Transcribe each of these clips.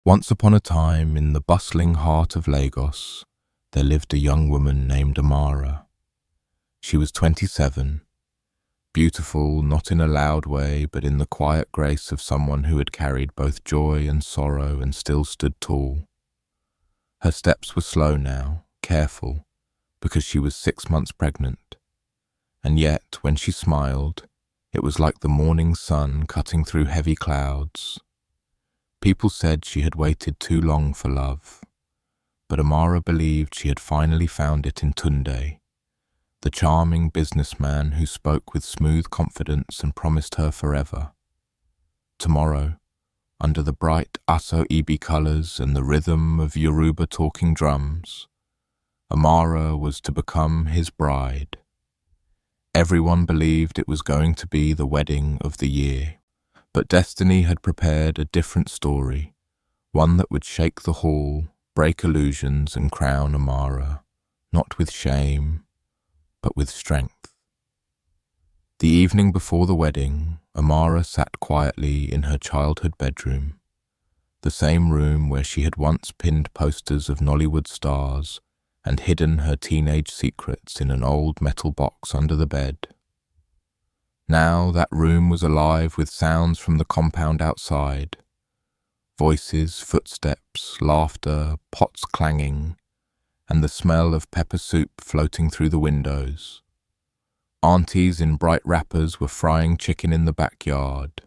Once upon a time, in the bustling heart of Lagos, there lived a young woman named Amara. She was 27, beautiful not in a loud way, but in the quiet grace of someone who had carried both joy and sorrow and still stood tall. Her steps were slow now, careful, because she was 6 months pregnant. And yet, when she smiled, it was like the morning sun cutting through heavy clouds. People said she had waited too long for love, but Amara believed she had finally found it in Tunde, the charming businessman who spoke with smooth confidence and promised her forever. Tomorrow, under the bright Aso Ibi colours and the rhythm of Yoruba talking drums, Amara was to become his bride. Everyone believed it was going to be the wedding of the year. But destiny had prepared a different story, one that would shake the hall, break illusions, and crown Amara, not with shame, but with strength. The evening before the wedding, Amara sat quietly in her childhood bedroom, the same room where she had once pinned posters of Nollywood stars and hidden her teenage secrets in an old metal box under the bed. Now that room was alive with sounds from the compound outside. Voices, footsteps, laughter, pots clanging, and the smell of pepper soup floating through the windows. Aunties in bright wrappers were frying chicken in the backyard.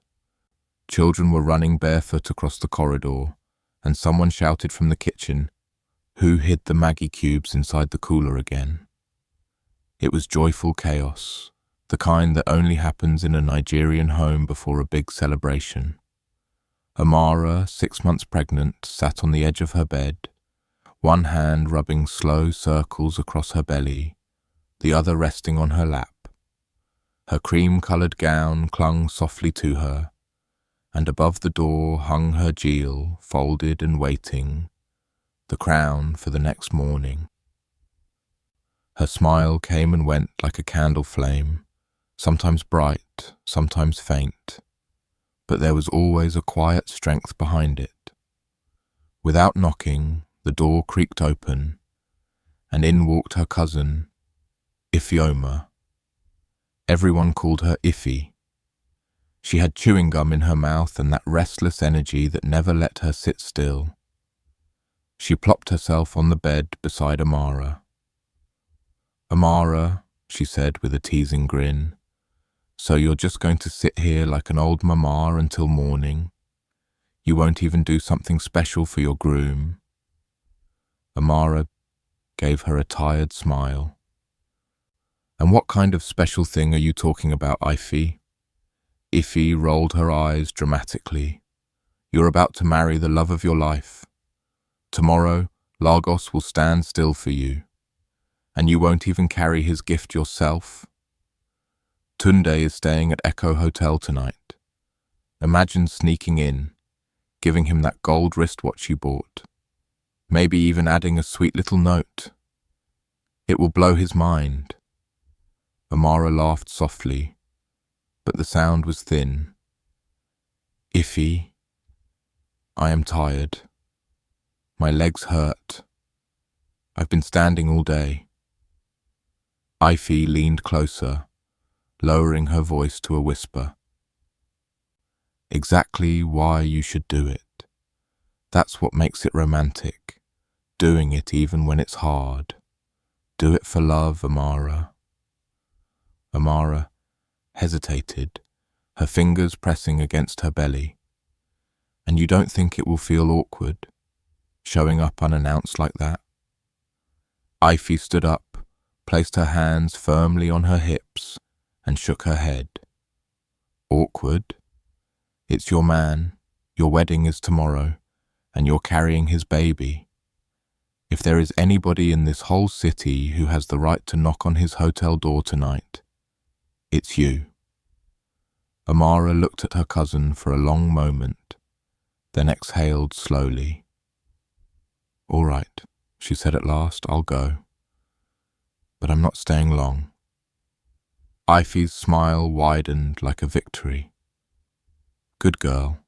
Children were running barefoot across the corridor, and someone shouted from the kitchen, "Who hid the Maggie cubes inside the cooler again?" It was joyful chaos, the kind that only happens in a Nigerian home before a big celebration. Amara, 6 months pregnant, sat on the edge of her bed, one hand rubbing slow circles across her belly, the other resting on her lap. Her cream-coloured gown clung softly to her, and above the door hung her jewel, folded and waiting, the crown for the next morning. Her smile came and went like a candle flame, sometimes bright, sometimes faint, but there was always a quiet strength behind it. Without knocking, the door creaked open, and in walked her cousin, Ifeoma. Everyone called her Ife. She had chewing gum in her mouth and that restless energy that never let her sit still. She plopped herself on the bed beside Amara. "Amara," she said with a teasing grin, "so you're just going to sit here like an old mama until morning? You won't even do something special for your groom?" Amara gave her a tired smile. "And what kind of special thing are you talking about, Ife?" Ife rolled her eyes dramatically. "You're about to marry the love of your life. Tomorrow, Lagos will stand still for you. And you won't even carry his gift yourself? Tunde is staying at Echo Hotel tonight. Imagine sneaking in, giving him that gold wristwatch you bought, maybe even adding a sweet little note. It will blow his mind." Amara laughed softly, but the sound was thin. "Ife, I am tired. My legs hurt. I've been standing all day." Ife leaned closer, lowering her voice to a whisper. "Exactly why you should do it. That's what makes it romantic, doing it even when it's hard. Do it for love, Amara." Amara hesitated, her fingers pressing against her belly. "And you don't think it will feel awkward, showing up unannounced like that?" Ife stood up, placed her hands firmly on her hips, and shook her head. "Awkward? It's your man, your wedding is tomorrow, and you're carrying his baby. If there is anybody in this whole city who has the right to knock on his hotel door tonight, it's you." Amara looked at her cousin for a long moment, then exhaled slowly. "All right," she said at last, "I'll go. But I'm not staying long." Ife's smile widened like a victory. "Good girl."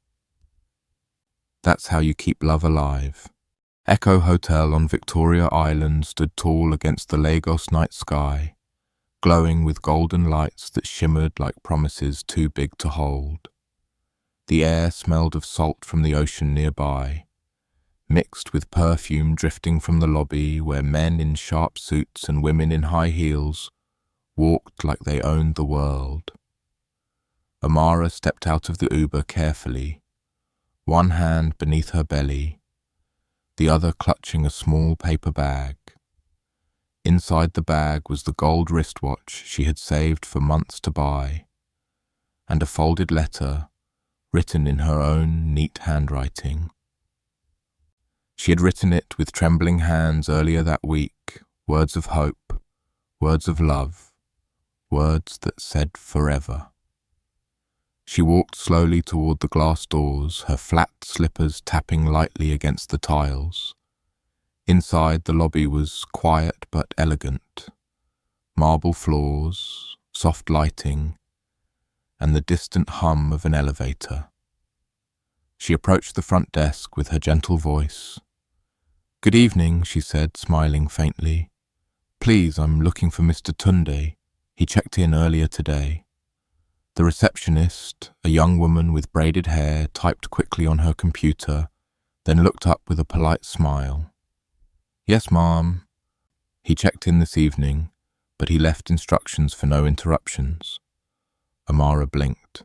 That's how you keep love alive. Echo Hotel on Victoria Island stood tall against the Lagos night sky, glowing with golden lights that shimmered like promises too big to hold. The air smelled of salt from the ocean nearby, mixed with perfume drifting from the lobby where men in sharp suits and women in high heels walked like they owned the world. Amara stepped out of the Uber carefully, one hand beneath her belly, the other clutching a small paper bag. Inside the bag was the gold wristwatch she had saved for months to buy, and a folded letter written in her own neat handwriting. She had written it with trembling hands earlier that week, words of hope, words of love, words that said forever. She walked slowly toward the glass doors, her flat slippers tapping lightly against the tiles. Inside, the lobby was quiet but elegant. Marble floors, soft lighting, and the distant hum of an elevator. She approached the front desk with her gentle voice. "Good evening," she said, smiling faintly. "Please, I'm looking for Mr. Tunde. He checked in earlier today." The receptionist, a young woman with braided hair, typed quickly on her computer, then looked up with a polite smile. "Yes, ma'am. He checked in this evening, but he left instructions for no interruptions." Amara blinked.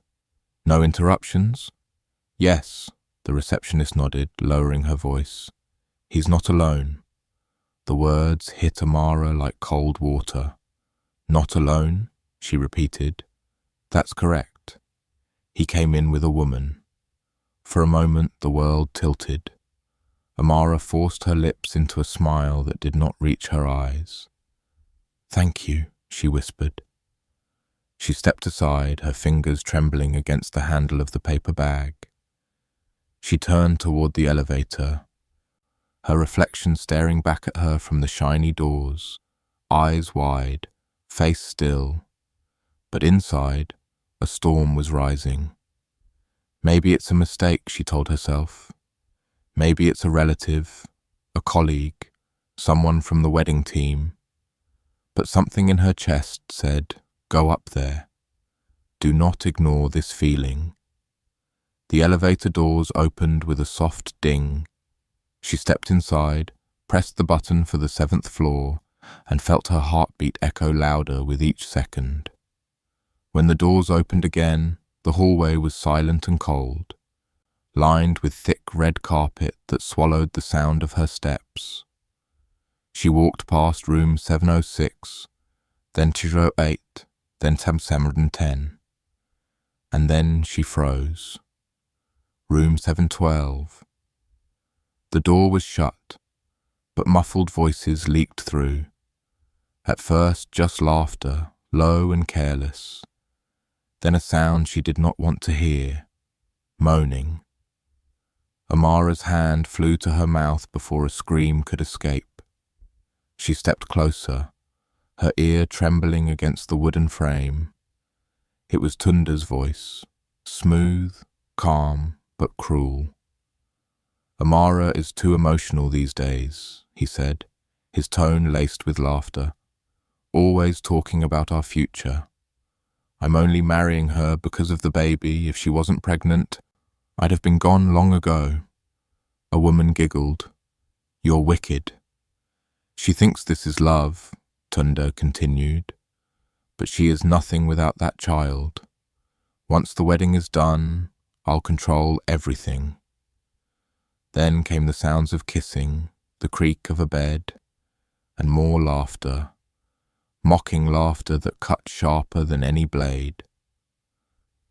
"No interruptions?" "Yes," the receptionist nodded, lowering her voice. "He's not alone." The words hit Amara like cold water. "Not alone?" she repeated. "That's correct. He came in with a woman." For a moment the world tilted. Amara forced her lips into a smile that did not reach her eyes. "Thank you," she whispered. She stepped aside, her fingers trembling against the handle of the paper bag. She turned toward the elevator, her reflection staring back at her from the shiny doors, eyes wide, face still. But inside, a storm was rising. Maybe it's a mistake, she told herself. Maybe it's a relative, a colleague, someone from the wedding team. But something in her chest said, "Go up there. Do not ignore this feeling." The elevator doors opened with a soft ding. She stepped inside, pressed the button for the 7th floor, and felt her heartbeat echo louder with each second. When the doors opened again, the hallway was silent and cold, lined with thick red carpet that swallowed the sound of her steps. She walked past room 706, then 208, then 710. And then she froze. Room 712. The door was shut, but muffled voices leaked through. At first just laughter, low and careless. Then a sound she did not want to hear, moaning. Amara's hand flew to her mouth before a scream could escape. She stepped closer, her ear trembling against the wooden frame. It was Tunde's voice, smooth, calm, but cruel. "Amara is too emotional these days," he said, his tone laced with laughter. "Always talking about our future. I'm only marrying her because of the baby. If she wasn't pregnant, I'd have been gone long ago." A woman giggled. "You're wicked." "She thinks this is love," Tunde continued, "but she is nothing without that child. Once the wedding is done, I'll control everything." Then came the sounds of kissing, the creak of a bed, and more laughter, mocking laughter that cut sharper than any blade.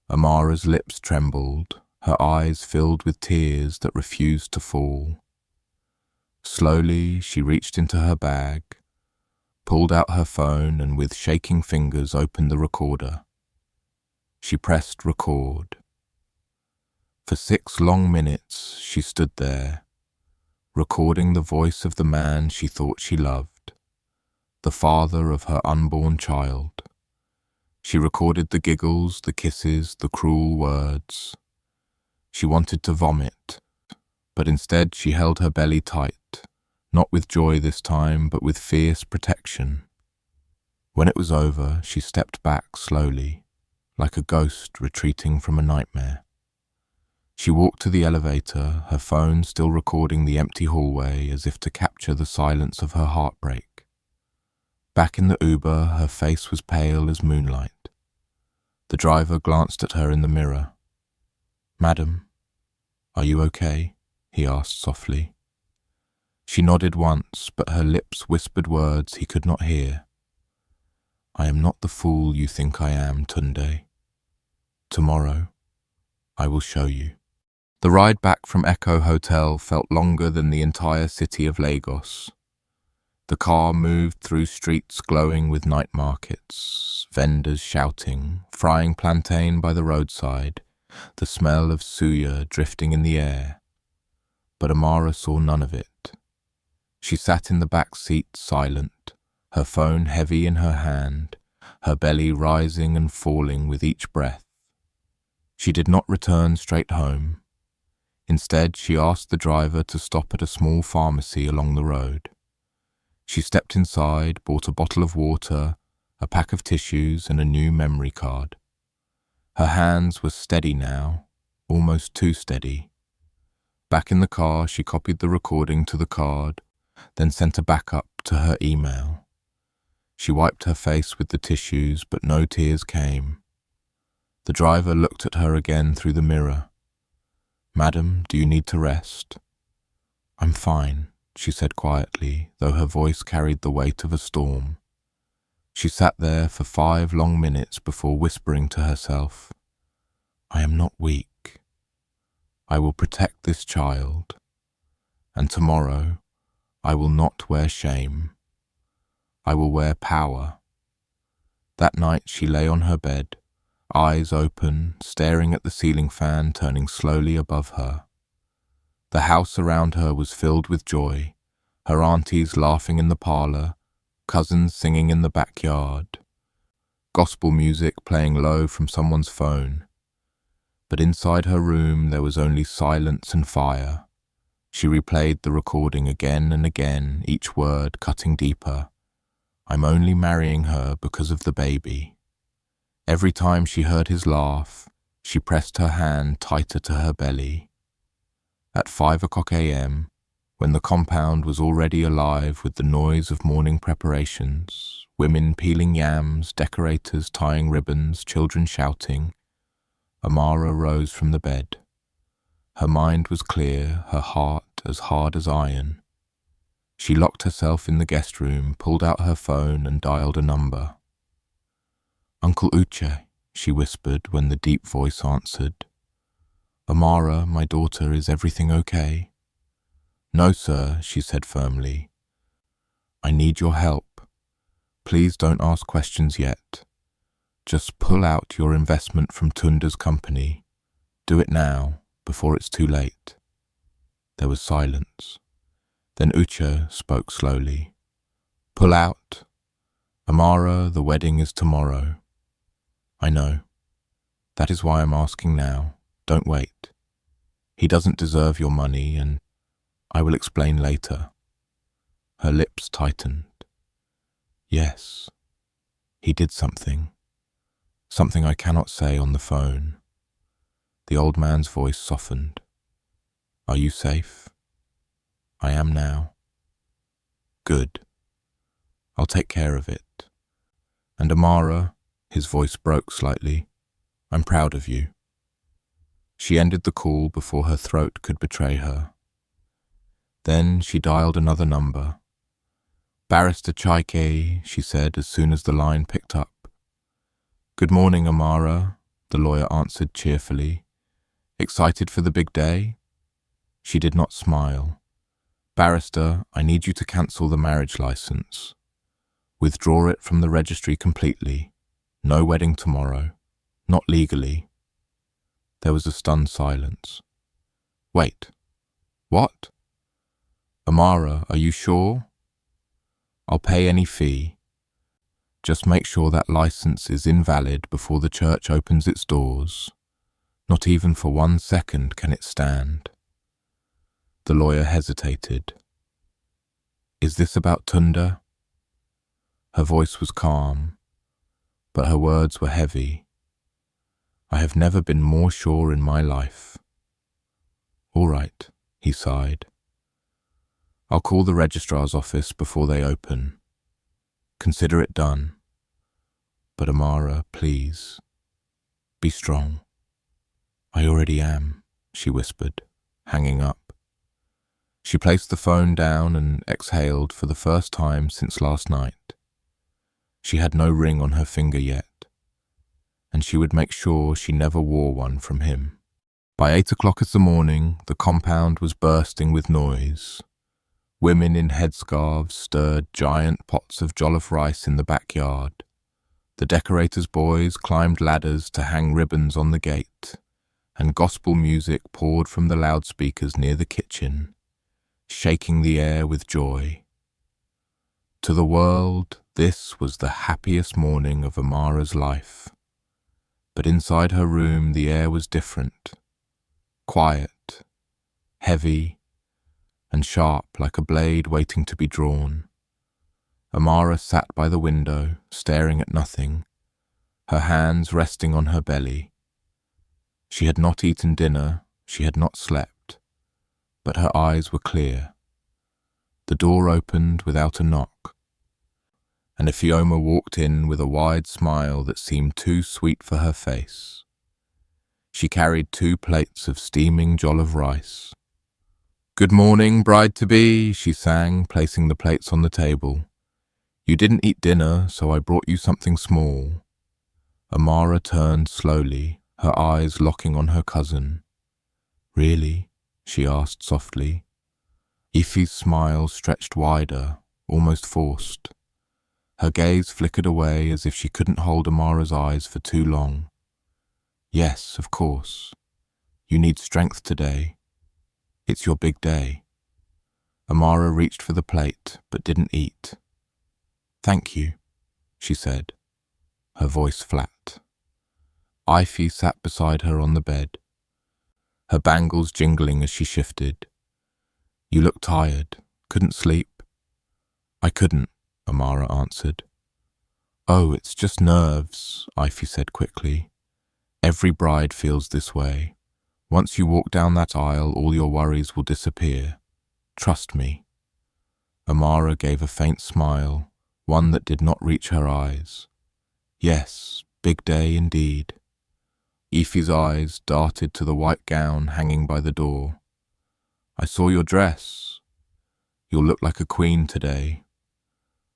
Amara's lips trembled, her eyes filled with tears that refused to fall. Slowly, she reached into her bag, pulled out her phone, and with shaking fingers opened the recorder. She pressed record. For 6 long minutes she stood there, recording the voice of the man she thought she loved, the father of her unborn child. She recorded the giggles, the kisses, the cruel words. She wanted to vomit, but instead she held her belly tight, not with joy this time, but with fierce protection. When it was over, she stepped back slowly, like a ghost retreating from a nightmare. She walked to the elevator, her phone still recording the empty hallway as if to capture the silence of her heartbreak. Back in the Uber, her face was pale as moonlight. The driver glanced at her in the mirror. "Madam, are you okay?" he asked softly. She nodded once, but her lips whispered words he could not hear. "I am not the fool you think I am, Tunde. Tomorrow, I will show you." The ride back from Echo Hotel felt longer than the entire city of Lagos. The car moved through streets glowing with night markets, vendors shouting, frying plantain by the roadside, the smell of suya drifting in the air. But Amara saw none of it. She sat in the back seat silent, her phone heavy in her hand, her belly rising and falling with each breath. She did not return straight home. Instead, she asked the driver to stop at a small pharmacy along the road. She stepped inside, bought a bottle of water, a pack of tissues, and a new memory card. Her hands were steady now, almost too steady. Back in the car, she copied the recording to the card, then sent a backup to her email. She wiped her face with the tissues, but no tears came. The driver looked at her again through the mirror. "Madam, do you need to rest?" "I'm fine," she said quietly, though her voice carried the weight of a storm. She sat there for 5 long minutes before whispering to herself, "I am not weak. I will protect this child. And tomorrow, I will not wear shame. I will wear power." That night she lay on her bed, eyes open, staring at the ceiling fan turning slowly above her. The house around her was filled with joy, her aunties laughing in the parlour, cousins singing in the backyard, gospel music playing low from someone's phone. But inside her room there was only silence and fire. She replayed the recording again and again, each word cutting deeper. "I'm only marrying her because of the baby." Every time she heard his laugh, she pressed her hand tighter to her belly. At 5 a.m, when the compound was already alive with the noise of morning preparations, women peeling yams, decorators tying ribbons, children shouting, Amara rose from the bed. Her mind was clear, her heart as hard as iron. She locked herself in the guest room, pulled out her phone and dialed a number. "Uncle Uche," she whispered when the deep voice answered. "Amara, my daughter, is everything okay?" "No, sir," she said firmly. "I need your help. Please don't ask questions yet. Just pull out your investment from Tunda's company. Do it now, before it's too late." There was silence. Then Uche spoke slowly. "Pull out. Amara, the wedding is tomorrow." "I know. That is why I'm asking now. Don't wait. He doesn't deserve your money, and I will explain later." Her lips tightened. "Yes, he did something. Something I cannot say on the phone." The old man's voice softened. "Are you safe?" "I am now." "Good. I'll take care of it. And Amara," his voice broke slightly, "I'm proud of you." She ended the call before her throat could betray her. Then she dialed another number. "Barrister Chaike," she said as soon as the line picked up. "Good morning, Amara," the lawyer answered cheerfully. "Excited for the big day?" She did not smile. "Barrister, I need you to cancel the marriage license. Withdraw it from the registry completely. No wedding tomorrow. Not legally." There was a stunned silence. "Wait. What?" "Amara, are you sure?" "I'll pay any fee. Just make sure that license is invalid before the church opens its doors. Not even for 1 second can it stand." The lawyer hesitated. Is this about Tunda? Her voice was calm, but her words were heavy. I have never been more sure in my life. All right, he sighed. I'll call the registrar's office before they open. Consider it done. But Amara, please, be strong. I already am, she whispered, hanging up. She placed the phone down and exhaled for the first time since last night. She had no ring on her finger yet, and she would make sure she never wore one from him. By 8 o'clock in the morning, the compound was bursting with noise. Women in headscarves stirred giant pots of jollof rice in the backyard. The decorators' boys climbed ladders to hang ribbons on the gate, and gospel music poured from the loudspeakers near the kitchen, shaking the air with joy. To the world, this was the happiest morning of Amara's life. But inside her room, the air was different. Quiet, heavy, and sharp like a blade waiting to be drawn. Amara sat by the window, staring at nothing, her hands resting on her belly. She had not eaten dinner, she had not slept, but her eyes were clear. The door opened without a knock, and Ifioma walked in with a wide smile that seemed too sweet for her face. She carried 2 plates of steaming jollof rice. "Good morning, bride-to-be," she sang, placing the plates on the table. "You didn't eat dinner, so I brought you something small." Amara turned slowly, her eyes locking on her cousin. "Really?" she asked softly. Ifi's smile stretched wider, almost forced. Her gaze flickered away as if she couldn't hold Amara's eyes for too long. "Yes, of course. You need strength today. It's your big day." Amara reached for the plate, but didn't eat. "Thank you," she said, her voice flat. Ifi sat beside her on the bed, her bangles jingling as she shifted. "You look tired. Couldn't sleep?" "I couldn't," Amara answered. "Oh, it's just nerves," Ifi said quickly. "Every bride feels this way. Once you walk down that aisle, all your worries will disappear. Trust me." Amara gave a faint smile, one that did not reach her eyes. "Yes, big day indeed." Ifi's eyes darted to the white gown hanging by the door. "I saw your dress. You'll look like a queen today.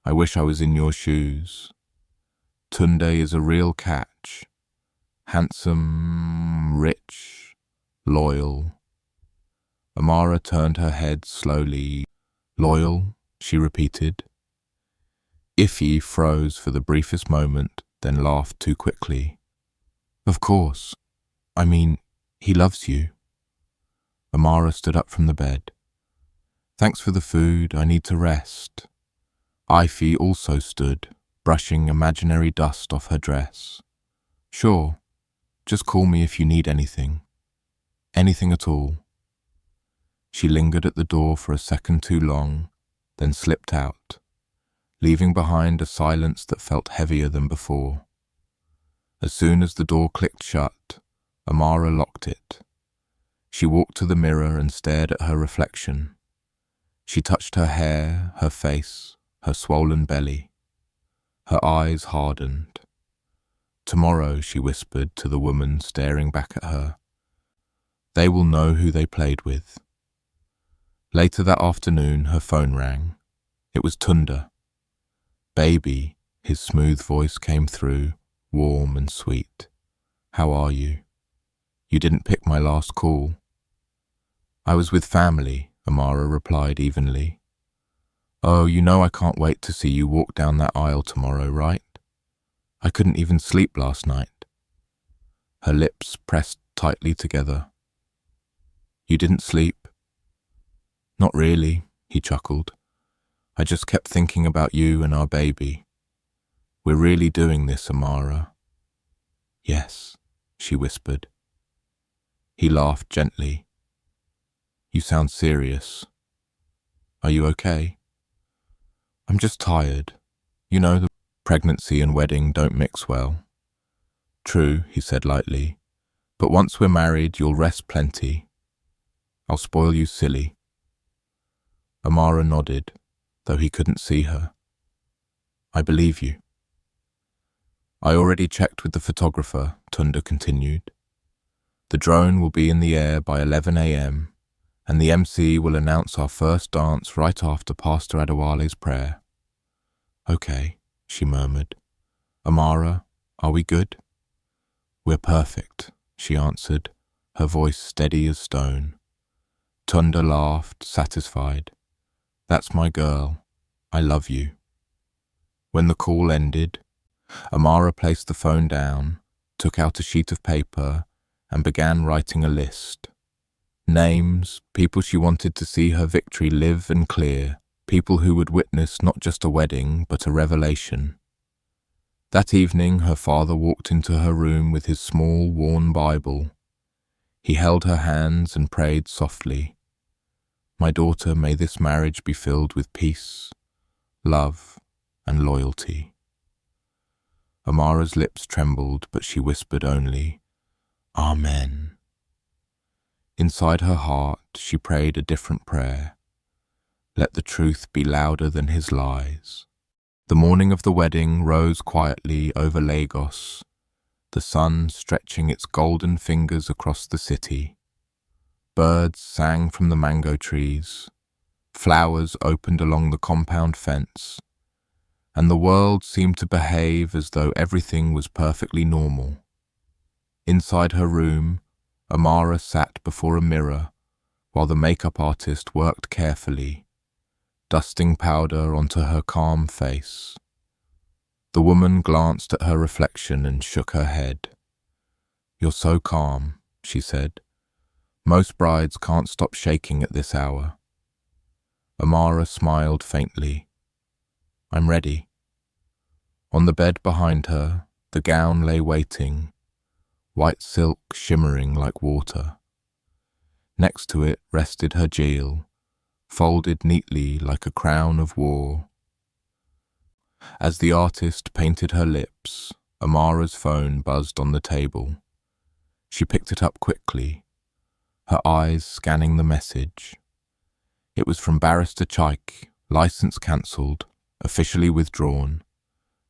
I wish I was in your shoes. Tunde is a real catch. Handsome, rich, loyal." Amara turned her head slowly. "Loyal?" she repeated. Ifi froze for the briefest moment, then laughed too quickly. "Of course. I mean, he loves you." Amara stood up from the bed. "Thanks for the food. I need to rest." Ifi also stood, brushing imaginary dust off her dress. "Sure. Just call me if you need anything. Anything at all." She lingered at the door for a second too long, then slipped out, leaving behind a silence that felt heavier than before. As soon as the door clicked shut, Amara locked it. She walked to the mirror and stared at her reflection. She touched her hair, her face, her swollen belly. Her eyes hardened. "Tomorrow," she whispered to the woman staring back at her, "they will know who they played with." Later that afternoon, her phone rang. It was Tunda. "Baby," his smooth voice came through, warm and sweet. "How are you? You didn't pick my last call." "I was with family," Amara replied evenly. "Oh, you know I can't wait to see you walk down that aisle tomorrow, right? I couldn't even sleep last night." Her lips pressed tightly together. "You didn't sleep?" "Not really," he chuckled. "I just kept thinking about you and our baby. We're really doing this, Amara." "Yes," she whispered. He laughed gently. You sound serious. Are you okay? I'm just tired. You know, the pregnancy and wedding don't mix well. True, he said lightly, but once we're married, you'll rest plenty. I'll spoil you silly. Amara nodded, though he couldn't see her. I believe you. I already checked with the photographer, Tunda continued. The drone will be in the air by 11 a.m, and the MC will announce our first dance right after Pastor Adewale's prayer. Okay, she murmured. Amara, are we good? We're perfect, she answered, her voice steady as stone. Tunda laughed, satisfied. That's my girl. I love you. When the call ended, Amara placed the phone down, took out a sheet of paper, and began writing a list. Names, people she wanted to see her victory live and clear, people who would witness not just a wedding, but a revelation. That evening, her father walked into her room with his small, worn Bible. He held her hands and prayed softly. My daughter, may this marriage be filled with peace, love, and loyalty. Amara's lips trembled, but she whispered only, Amen. Inside her heart, she prayed a different prayer. Let the truth be louder than his lies. The morning of the wedding rose quietly over Lagos, the sun stretching its golden fingers across the city. Birds sang from the mango trees, flowers opened along the compound fence, and the world seemed to behave as though everything was perfectly normal. Inside her room, Amara sat before a mirror while the makeup artist worked carefully, dusting powder onto her calm face. The woman glanced at her reflection and shook her head. You're so calm, she said. Most brides can't stop shaking at this hour. Amara smiled faintly. I'm ready. On the bed behind her, the gown lay waiting, white silk shimmering like water. Next to it rested her jewel, folded neatly like a crown of war. As the artist painted her lips, Amara's phone buzzed on the table. She picked it up quickly, her eyes scanning the message. It was from Barrister Chaik, license cancelled, officially withdrawn.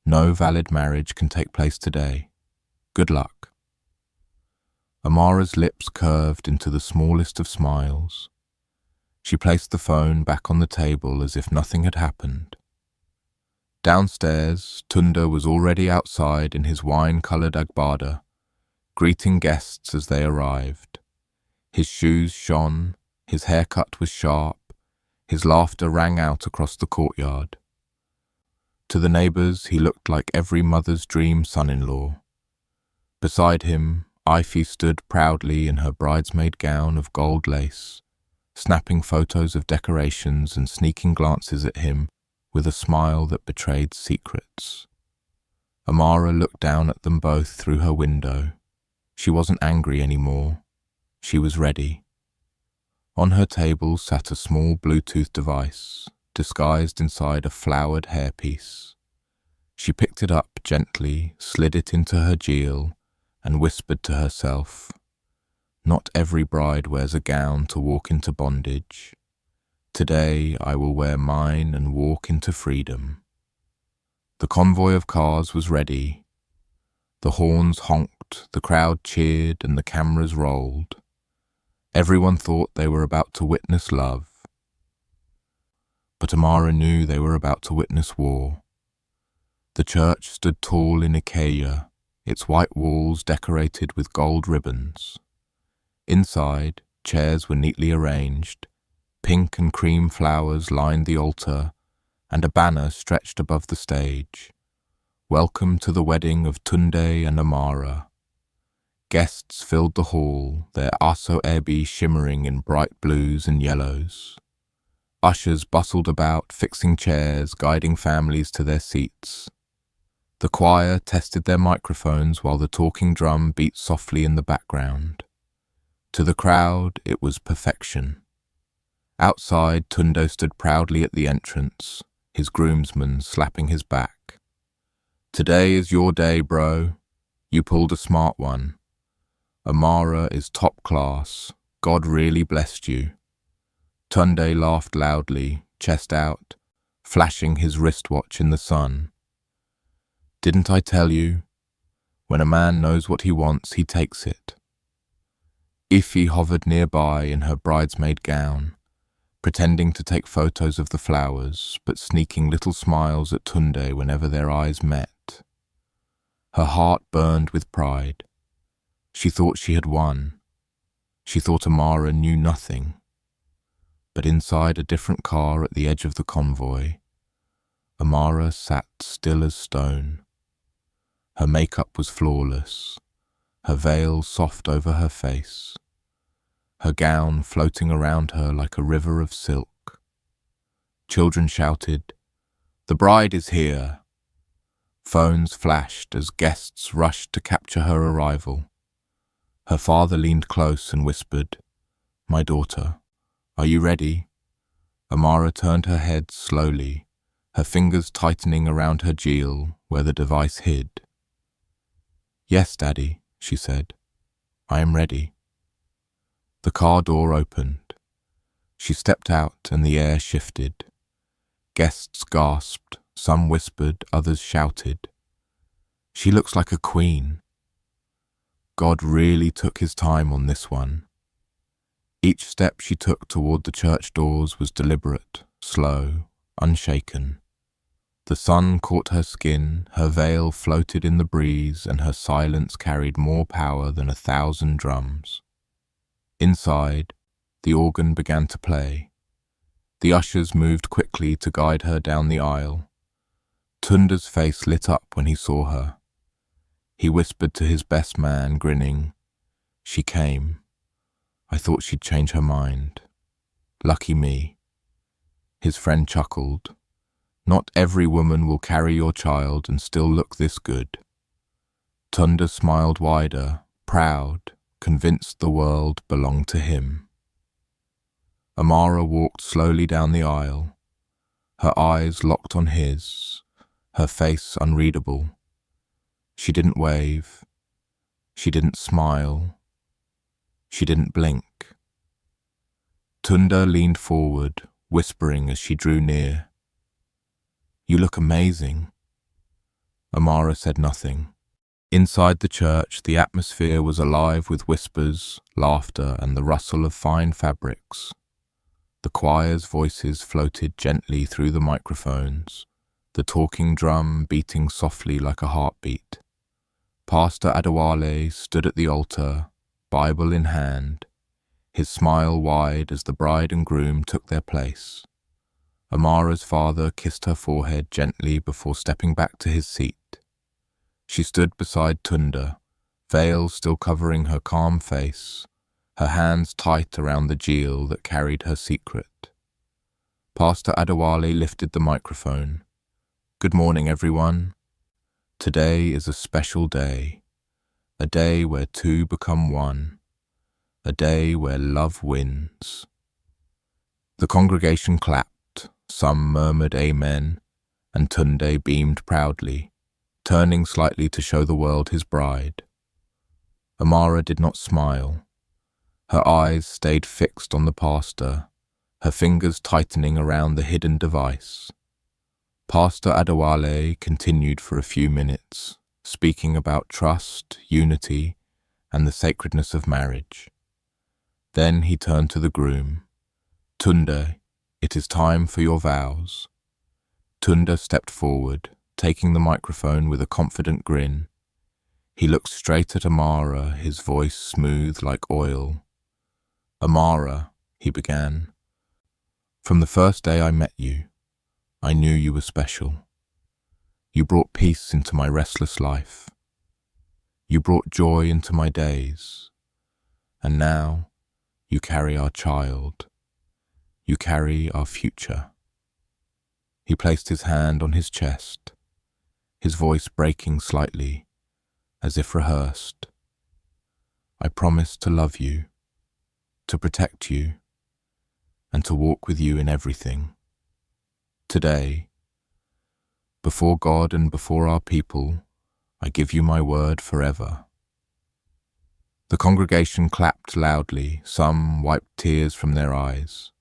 No valid marriage can take place today. Good luck. Amara's lips curved into the smallest of smiles. She placed the phone back on the table as if nothing had happened. Downstairs, Tunda was already outside in his wine-coloured agbada, greeting guests as they arrived. His shoes shone, his haircut was sharp, his laughter rang out across the courtyard. To the neighbours, he looked like every mother's dream son-in-law. Beside him, Ify stood proudly in her bridesmaid gown of gold lace, snapping photos of decorations and sneaking glances at him with a smile that betrayed secrets. Amara looked down at them both through her window. She wasn't angry anymore. She was ready. On her table sat a small Bluetooth device, disguised inside a flowered hairpiece. She picked it up gently, slid it into her jewel, and whispered to herself, Not every bride wears a gown to walk into bondage. Today I will wear mine and walk into freedom. The convoy of cars was ready. The horns honked, the crowd cheered, and the cameras rolled. Everyone thought they were about to witness love. But Amara knew they were about to witness war. The church stood tall in Ikeya, its white walls decorated with gold ribbons. Inside, chairs were neatly arranged, pink and cream flowers lined the altar, and a banner stretched above the stage. Welcome to the wedding of Tunde and Amara. Guests filled the hall, their aso ebi shimmering in bright blues and yellows. Ushers bustled about, fixing chairs, guiding families to their seats. The choir tested their microphones while the talking drum beat softly in the background. To the crowd, it was perfection. Outside, Tundo stood proudly at the entrance, his groomsman slapping his back. "Today is your day, bro. You pulled a smart one. Amara is top class. God really blessed you." Tunde laughed loudly, chest out, flashing his wristwatch in the sun. "Didn't I tell you? When a man knows what he wants, he takes it." Ify hovered nearby in her bridesmaid gown, pretending to take photos of the flowers, but sneaking little smiles at Tunde whenever their eyes met. Her heart burned with pride. She thought she had won. She thought Amara knew nothing. But inside a different car at the edge of the convoy, Amara sat still as stone. Her makeup was flawless, her veil soft over her face, her gown floating around her like a river of silk. Children shouted, "The bride is here!" Phones flashed as guests rushed to capture her arrival. Her father leaned close and whispered, "My daughter, are you ready?" Amara turned her head slowly, her fingers tightening around her jewel where the device hid. "Yes, Daddy," she said. "I am ready." The car door opened. She stepped out and the air shifted. Guests gasped, some whispered, others shouted. "She looks like a queen." God really took his time on this one. Each step she took toward the church doors was deliberate, slow, unshaken. The sun caught her skin, her veil floated in the breeze, and her silence carried more power than 1,000 drums. Inside, the organ began to play. The ushers moved quickly to guide her down the aisle. Tunda's face lit up when he saw her. He whispered to his best man, grinning, "She came. I thought she'd change her mind. Lucky me." His friend chuckled. "Not every woman will carry your child and still look this good." Tunda smiled wider, proud, convinced the world belonged to him. Amara walked slowly down the aisle, her eyes locked on his, her face unreadable. She didn't wave. She didn't smile. She didn't blink. Tunda leaned forward, whispering as she drew near, "You look amazing." Amara said nothing. Inside the church, the atmosphere was alive with whispers, laughter, and the rustle of fine fabrics. The choir's voices floated gently through the microphones, the talking drum beating softly like a heartbeat. Pastor Adewale stood at the altar, Bible in hand, his smile wide as the bride and groom took their place. Amara's father kissed her forehead gently before stepping back to his seat. She stood beside Tunda, veil still covering her calm face, her hands tight around the jewel that carried her secret. Pastor Adewale lifted the microphone. "Good morning, everyone. Today is a special day, a day where two become one, a day where love wins." The congregation clapped, some murmured amen, and Tunde beamed proudly, turning slightly to show the world his bride. Amara did not smile. Her eyes stayed fixed on the pastor, her fingers tightening around the hidden device. Pastor Adewale continued for a few minutes, speaking about trust, unity, and the sacredness of marriage. Then he turned to the groom. "Tunde, it is time for your vows." Tunda stepped forward, taking the microphone with a confident grin. He looked straight at Amara, his voice smooth like oil. "Amara," he began, "from the first day I met you, I knew you were special. You brought peace into my restless life. You brought joy into my days. And now you carry our child. You carry our future." He placed his hand on his chest, his voice breaking slightly, as if rehearsed. "I promise to love you, to protect you, and to walk with you in everything. Today, before God and before our people, I give you my word forever." The congregation clapped loudly, some wiped tears from their eyes.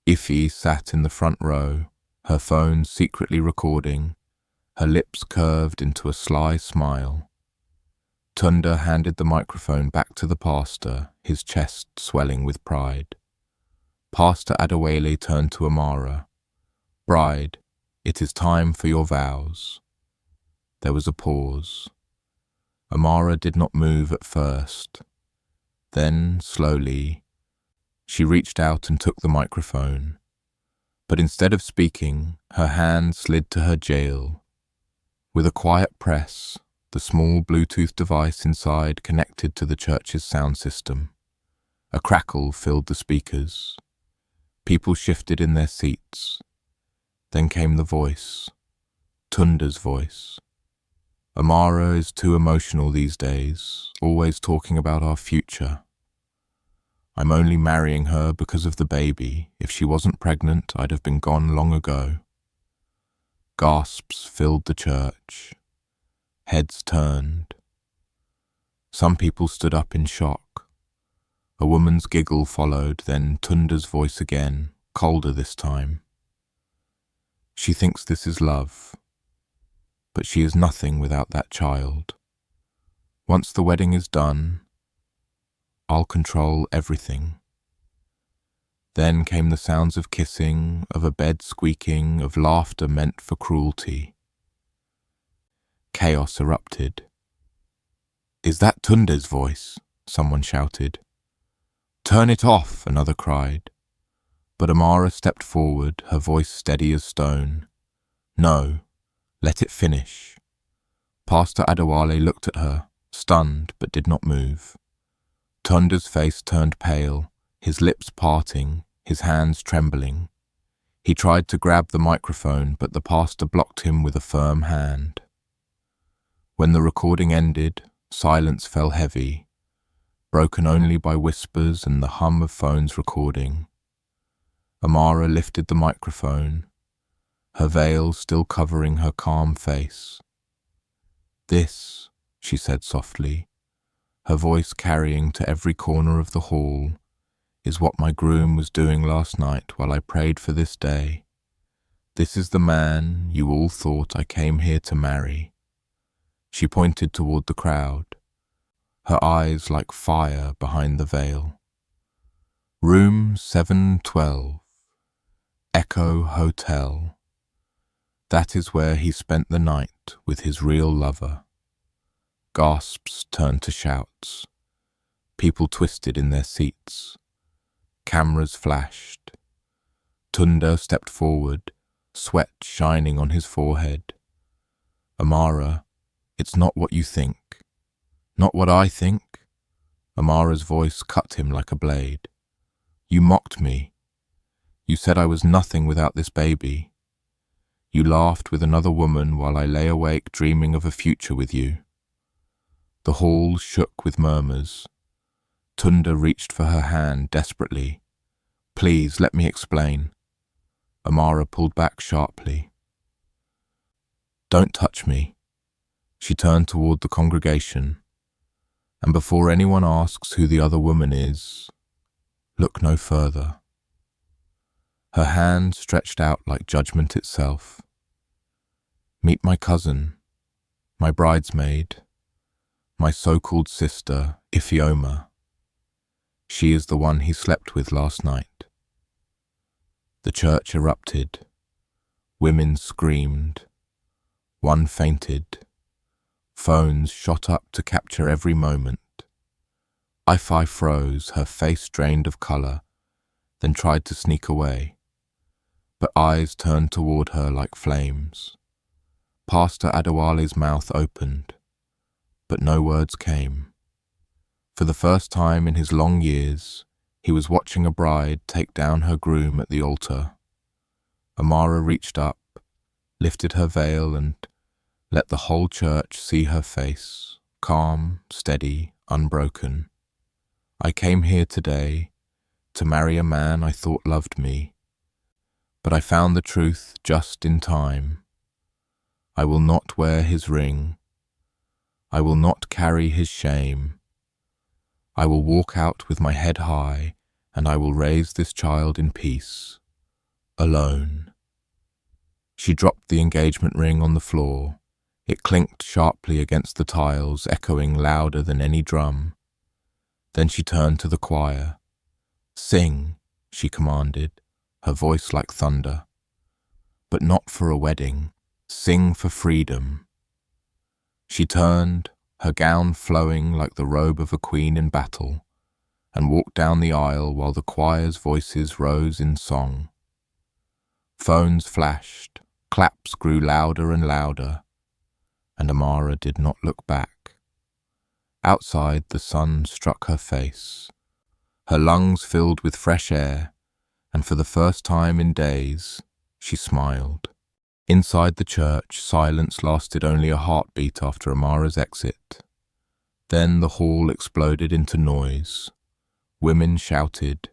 Iffy sat in the front row, her phone secretly recording, her lips curved into a sly smile. Tunda handed the microphone back to the pastor, his chest swelling with pride. Pastor Adewale turned to Amara. "Bride, it is time for your vows." There was a pause. Amara did not move at first. Then, slowly, she reached out and took the microphone. But instead of speaking, her hand slid to her jail. With a quiet press, the small Bluetooth device inside connected to the church's sound system. A crackle filled the speakers. People shifted in their seats. Then came the voice, Tunda's voice. "Amara is too emotional these days, always talking about our future. I'm only marrying her because of the baby. If she wasn't pregnant, I'd have been gone long ago." Gasps filled the church. Heads turned. Some people stood up in shock. A woman's giggle followed, then Tunda's voice again, colder this time. "She thinks this is love, but she is nothing without that child. Once the wedding is done, I'll control everything." Then came the sounds of kissing, of a bed squeaking, of laughter meant for cruelty. Chaos erupted. "Is that Tunda's voice?" someone shouted. "Turn it off," another cried. But Amara stepped forward, her voice steady as stone. "No, let it finish." Pastor Adewale looked at her, stunned but did not move. Tunda's face turned pale, his lips parting, his hands trembling. He tried to grab the microphone, but the pastor blocked him with a firm hand. When the recording ended, silence fell heavy, broken only by whispers and the hum of phones recording. Amara lifted the microphone, her veil still covering her calm face. "This," she said softly, her voice carrying to every corner of the hall, "is what my groom was doing last night while I prayed for this day. This is the man you all thought I came here to marry." She pointed toward the crowd, her eyes like fire behind the veil. "Room 712, Echo Hotel. That is where he spent the night with his real lover." Gasps turned to shouts. People twisted in their seats. Cameras flashed. Tunda stepped forward, sweat shining on his forehead. "Amara, it's not what you think." "Not what I think?" Amara's voice cut him like a blade. "You mocked me. You said I was nothing without this baby. You laughed with another woman while I lay awake dreaming of a future with you." The hall shook with murmurs. Tunda reached for her hand desperately. "Please, let me explain." Amara pulled back sharply. "Don't touch me." She turned toward the congregation. "And before anyone asks who the other woman is, look no further." Her hand stretched out like judgment itself. "Meet my cousin, my bridesmaid, my so-called sister, Ifeoma. She is the one he slept with last night." The church erupted. Women screamed. One fainted. Phones shot up to capture every moment. Ifi froze, her face drained of colour, then tried to sneak away. But eyes turned toward her like flames. Pastor Adewale's mouth opened, but no words came. For the first time in his long years, he was watching a bride take down her groom at the altar. Amara reached up, lifted her veil, and let the whole church see her face, calm, steady, unbroken. "I came here today to marry a man I thought loved me, but I found the truth just in time. I will not wear his ring. I will not carry his shame. I will walk out with my head high, and I will raise this child in peace, alone. She dropped the engagement ring on the floor. It clinked sharply against the tiles, echoing louder than any drum. Then she turned to the choir. "Sing," she commanded, her voice like thunder. "But not for a wedding. Sing for freedom." She turned, her gown flowing like the robe of a queen in battle, and walked down the aisle while the choir's voices rose in song. Phones flashed, claps grew louder and louder, and Amara did not look back. Outside, the sun struck her face. Her lungs filled with fresh air, and for the first time in days, she smiled. Inside the church, silence lasted only a heartbeat after Amara's exit. Then the hall exploded into noise. Women shouted,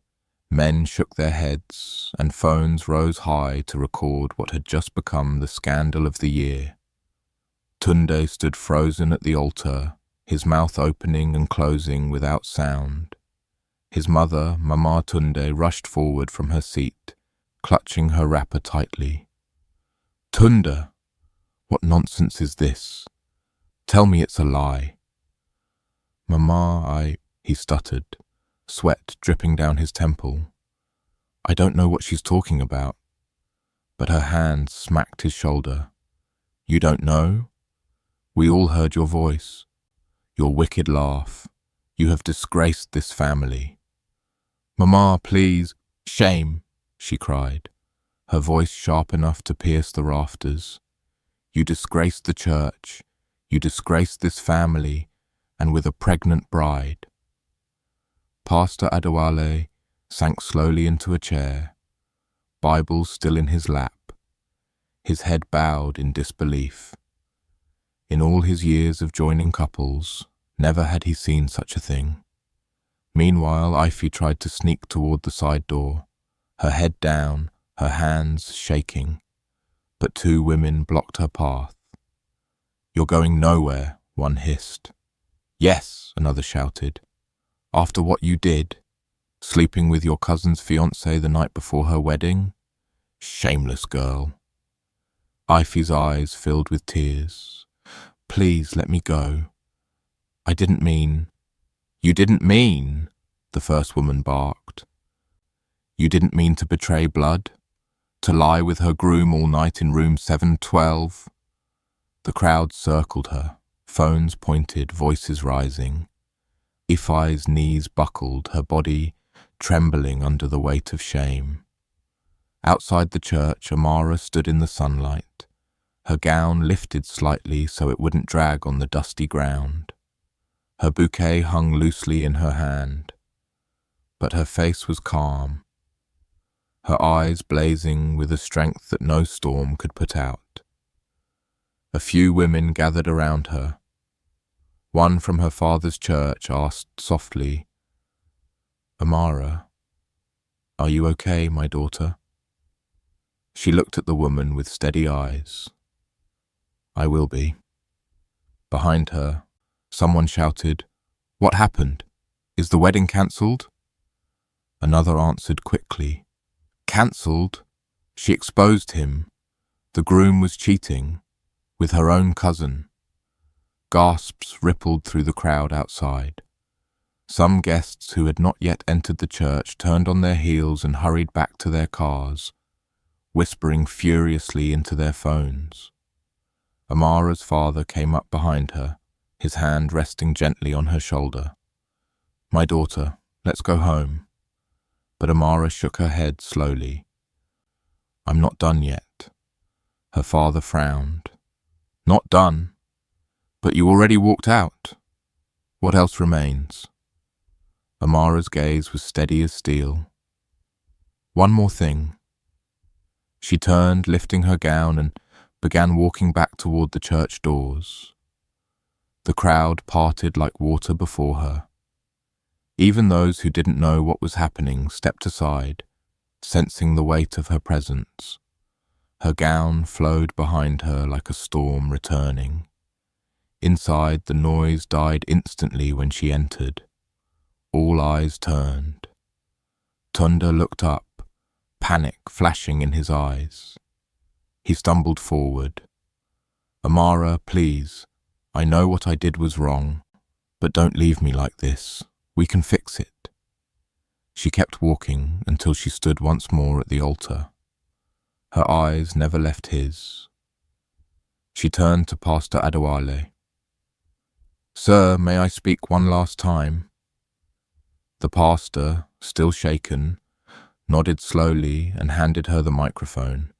men shook their heads, and phones rose high to record what had just become the scandal of the year. Tunde stood frozen at the altar, his mouth opening and closing without sound. His mother, Mama Tunde, rushed forward from her seat, clutching her wrapper tightly. "Tunde, what nonsense is this? Tell me it's a lie." "Mama, he stuttered, sweat dripping down his temple. "I don't know what she's talking about." But her hand smacked his shoulder. "You don't know? We all heard your voice, your wicked laugh. You have disgraced this family." "Mama, please." "Shame," she cried, her voice sharp enough to pierce the rafters. "You disgraced the church. You disgraced this family, and with a pregnant bride." Pastor Adewale sank slowly into a chair, Bible still in his lap, his head bowed in disbelief. In all his years of joining couples, never had he seen such a thing. Meanwhile, Ify tried to sneak toward the side door, her head down, her hands shaking, but two women blocked her path. "You're going nowhere," one hissed. "Yes," another shouted. "After what you did, sleeping with your cousin's fiancée the night before her wedding? Shameless girl." Ify's eyes filled with tears. "Please let me go. I didn't mean—" "You didn't mean," the first woman barked. "You didn't mean to betray blood? To lie with her groom all night in room 712? The crowd circled her, phones pointed, voices rising. Ify's knees buckled, her body trembling under the weight of shame. Outside the church, Amara stood in the sunlight, her gown lifted slightly so it wouldn't drag on the dusty ground. Her bouquet hung loosely in her hand, but her face was calm, her eyes blazing with a strength that no storm could put out. A few women gathered around her. One from her father's church asked softly, "Amara, are you okay, my daughter?" She looked at the woman with steady eyes. "I will be." Behind her, someone shouted, "What happened? Is the wedding cancelled?" Another answered quickly, "Cancelled? She exposed him. The groom was cheating with her own cousin." Gasps rippled through the crowd outside. Some guests who had not yet entered the church turned on their heels and hurried back to their cars, whispering furiously into their phones. Amara's father came up behind her, his hand resting gently on her shoulder. "My daughter, let's go home." But Amara shook her head slowly. "I'm not done yet." Her father frowned. "Not done? But you already walked out. What else remains?" Amara's gaze was steady as steel. "One more thing." She turned, lifting her gown, and began walking back toward the church doors. The crowd parted like water before her. Even those who didn't know what was happening stepped aside, sensing the weight of her presence. Her gown flowed behind her like a storm returning. Inside, the noise died instantly when she entered. All eyes turned. Tunda looked up, panic flashing in his eyes. He stumbled forward. "Amara, please, I know what I did was wrong, but don't leave me like this. We can fix it." She kept walking until she stood once more at the altar. Her eyes never left his. She turned to Pastor Adewale. "Sir, may I speak one last time?" The pastor, still shaken, nodded slowly and handed her the microphone.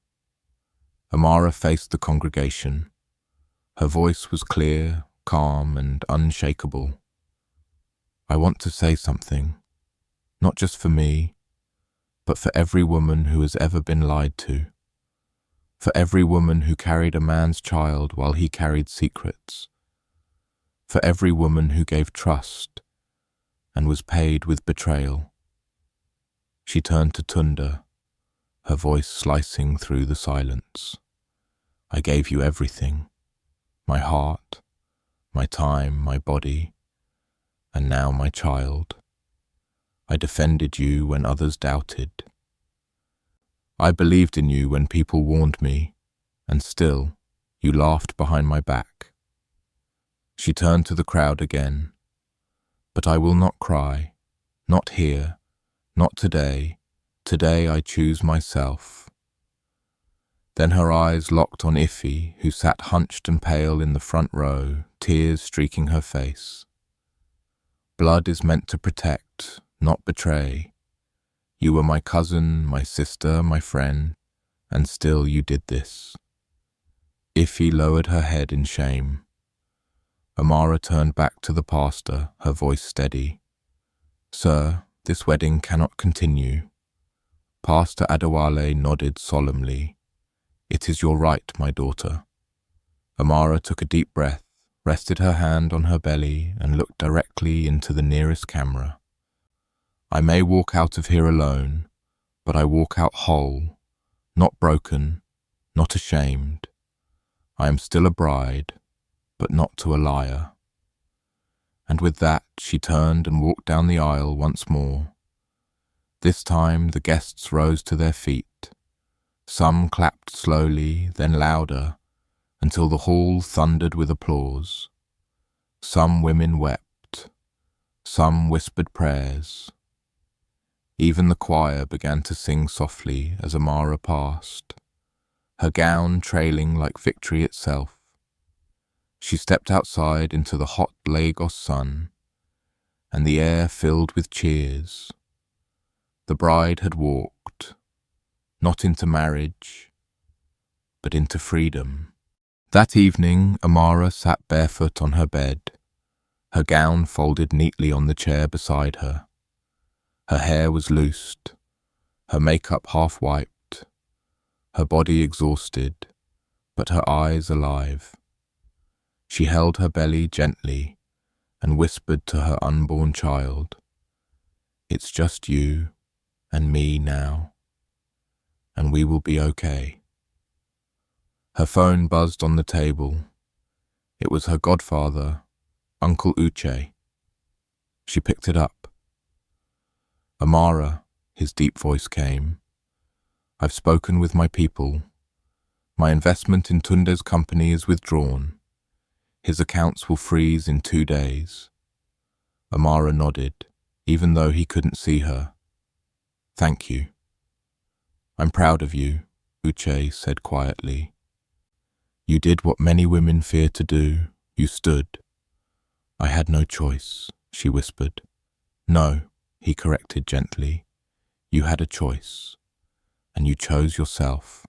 Amara faced the congregation. Her voice was clear, calm, and unshakable. "I want to say something, not just for me, but for every woman who has ever been lied to. For every woman who carried a man's child while he carried secrets. For every woman who gave trust and was paid with betrayal." She turned to Tunda, her voice slicing through the silence. "I gave you everything, my heart, my time, my body, and now my child. I defended you when others doubted. I believed in you when people warned me, and still, you laughed behind my back." She turned to the crowd again. "But I will not cry, not here, not today. Today I choose myself." Then her eyes locked on Iffy, who sat hunched and pale in the front row, tears streaking her face. "Blood is meant to protect, not betray. You were my cousin, my sister, my friend, and still you did this." Iffy lowered her head in shame. Amara turned back to the pastor, her voice steady. "Sir, this wedding cannot continue." Pastor Adewale nodded solemnly. "It is your right, my daughter." Amara took a deep breath, rested her hand on her belly, and looked directly into the nearest camera. "I may walk out of here alone, but I walk out whole, not broken, not ashamed. I am still a bride, but not to a liar." And with that, she turned and walked down the aisle once more. This time the guests rose to their feet. Some clapped slowly, then louder, until the hall thundered with applause. Some women wept. Some whispered prayers. Even the choir began to sing softly as Amara passed, her gown trailing like victory itself. She stepped outside into the hot Lagos sun, and the air filled with cheers. The bride had walked, not into marriage, but into freedom. That evening, Amara sat barefoot on her bed, her gown folded neatly on the chair beside her. Her hair was loosed, her makeup half wiped, her body exhausted, but her eyes alive. She held her belly gently and whispered to her unborn child, "It's just you and me now, and we will be okay." Her phone buzzed on the table. It was her godfather, Uncle Uche. She picked it up. "Amara," his deep voice came, "I've spoken with my people. My investment in Tunde's company is withdrawn. His accounts will freeze in 2 days." Amara nodded, even though he couldn't see her. "Thank you." "I'm proud of you," Uche said quietly. "You did what many women fear to do. You stood." "I had no choice," she whispered. "No," he corrected gently. "You had a choice, and you chose yourself."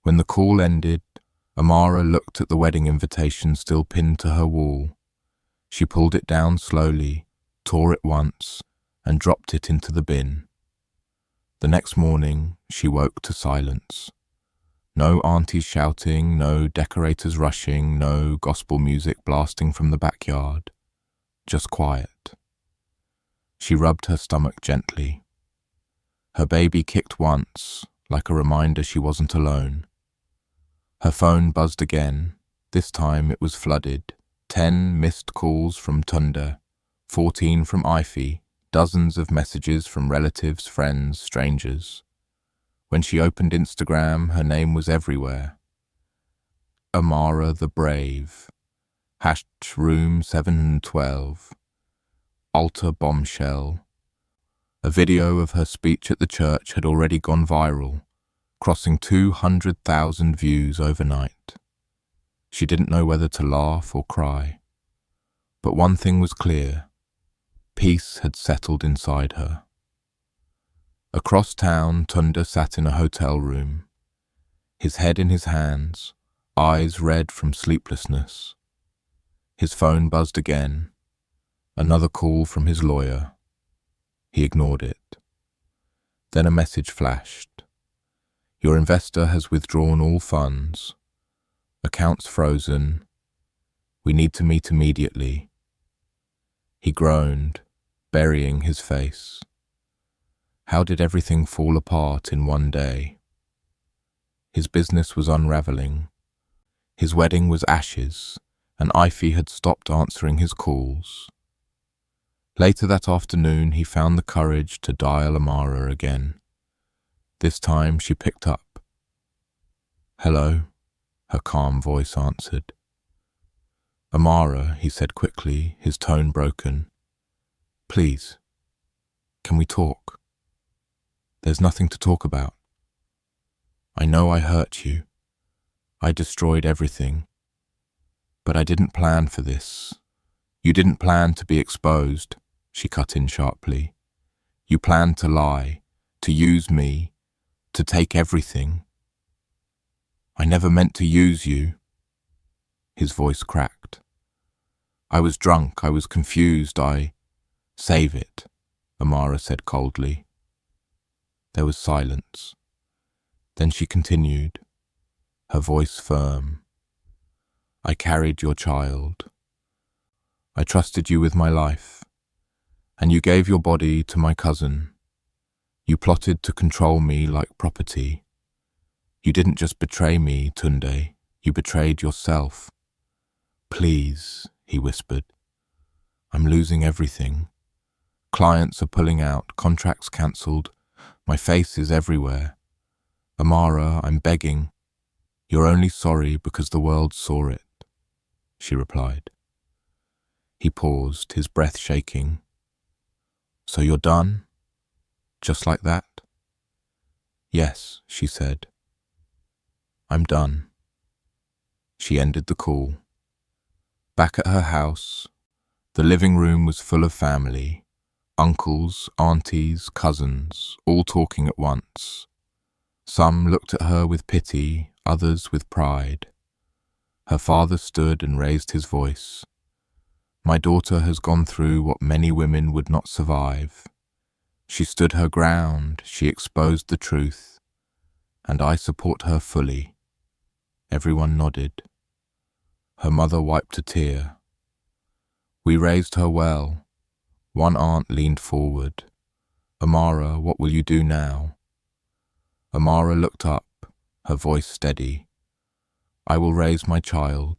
When the call ended, Amara looked at the wedding invitation still pinned to her wall. She pulled it down slowly, tore it once, and dropped it into the bin. The next morning, she woke to silence. No aunties shouting, no decorators rushing, no gospel music blasting from the backyard. Just quiet. She rubbed her stomach gently. Her baby kicked once, like a reminder she wasn't alone. Her phone buzzed again. This time it was flooded. 10 missed calls from Tunda, 14 from Ify, dozens of messages from relatives, friends, strangers. When she opened Instagram, her name was everywhere. Amara the Brave, #room 712, altar bombshell. A video of her speech at the church had already gone viral, crossing 200,000 views overnight. She didn't know whether to laugh or cry. But one thing was clear. Peace had settled inside her. Across town, Tunda sat in a hotel room, his head in his hands, eyes red from sleeplessness. His phone buzzed again. Another call from his lawyer. He ignored it. Then a message flashed. Your investor has withdrawn all funds. Accounts frozen. We need to meet immediately. He groaned, burying his face. How did everything fall apart in one day? His business was unraveling. His wedding was ashes, and Ify had stopped answering his calls. Later that afternoon, he found the courage to dial Amara again. This time she picked up. Hello, her calm voice answered. Amara, he said quickly, his tone broken. Please, can we talk? There's nothing to talk about. I know I hurt you. I destroyed everything. But I didn't plan for this. You didn't plan to be exposed, she cut in sharply. You planned to lie, to use me, to take everything. I never meant to use you. His voice cracked. I was drunk, I was confused, Save it, Amara said coldly. There was silence. Then she continued, her voice firm. I carried your child. I trusted you with my life, and you gave your body to my cousin. You plotted to control me like property. You didn't just betray me, Tunde, you betrayed yourself. Please, he whispered. I'm losing everything. Clients are pulling out, contracts cancelled. My face is everywhere. Amara, I'm begging. You're only sorry because the world saw it, she replied. He paused, his breath shaking. So you're done? Just like that? Yes, she said. I'm done. She ended the call. Back at her house, the living room was full of family. Uncles, aunties, cousins, all talking at once. Some looked at her with pity, others with pride. Her father stood and raised his voice. My daughter has gone through what many women would not survive. She stood her ground, she exposed the truth, and I support her fully. Everyone nodded. Her mother wiped a tear. We raised her well. One aunt leaned forward. Amara, what will you do now? Amara looked up, her voice steady. I will raise my child.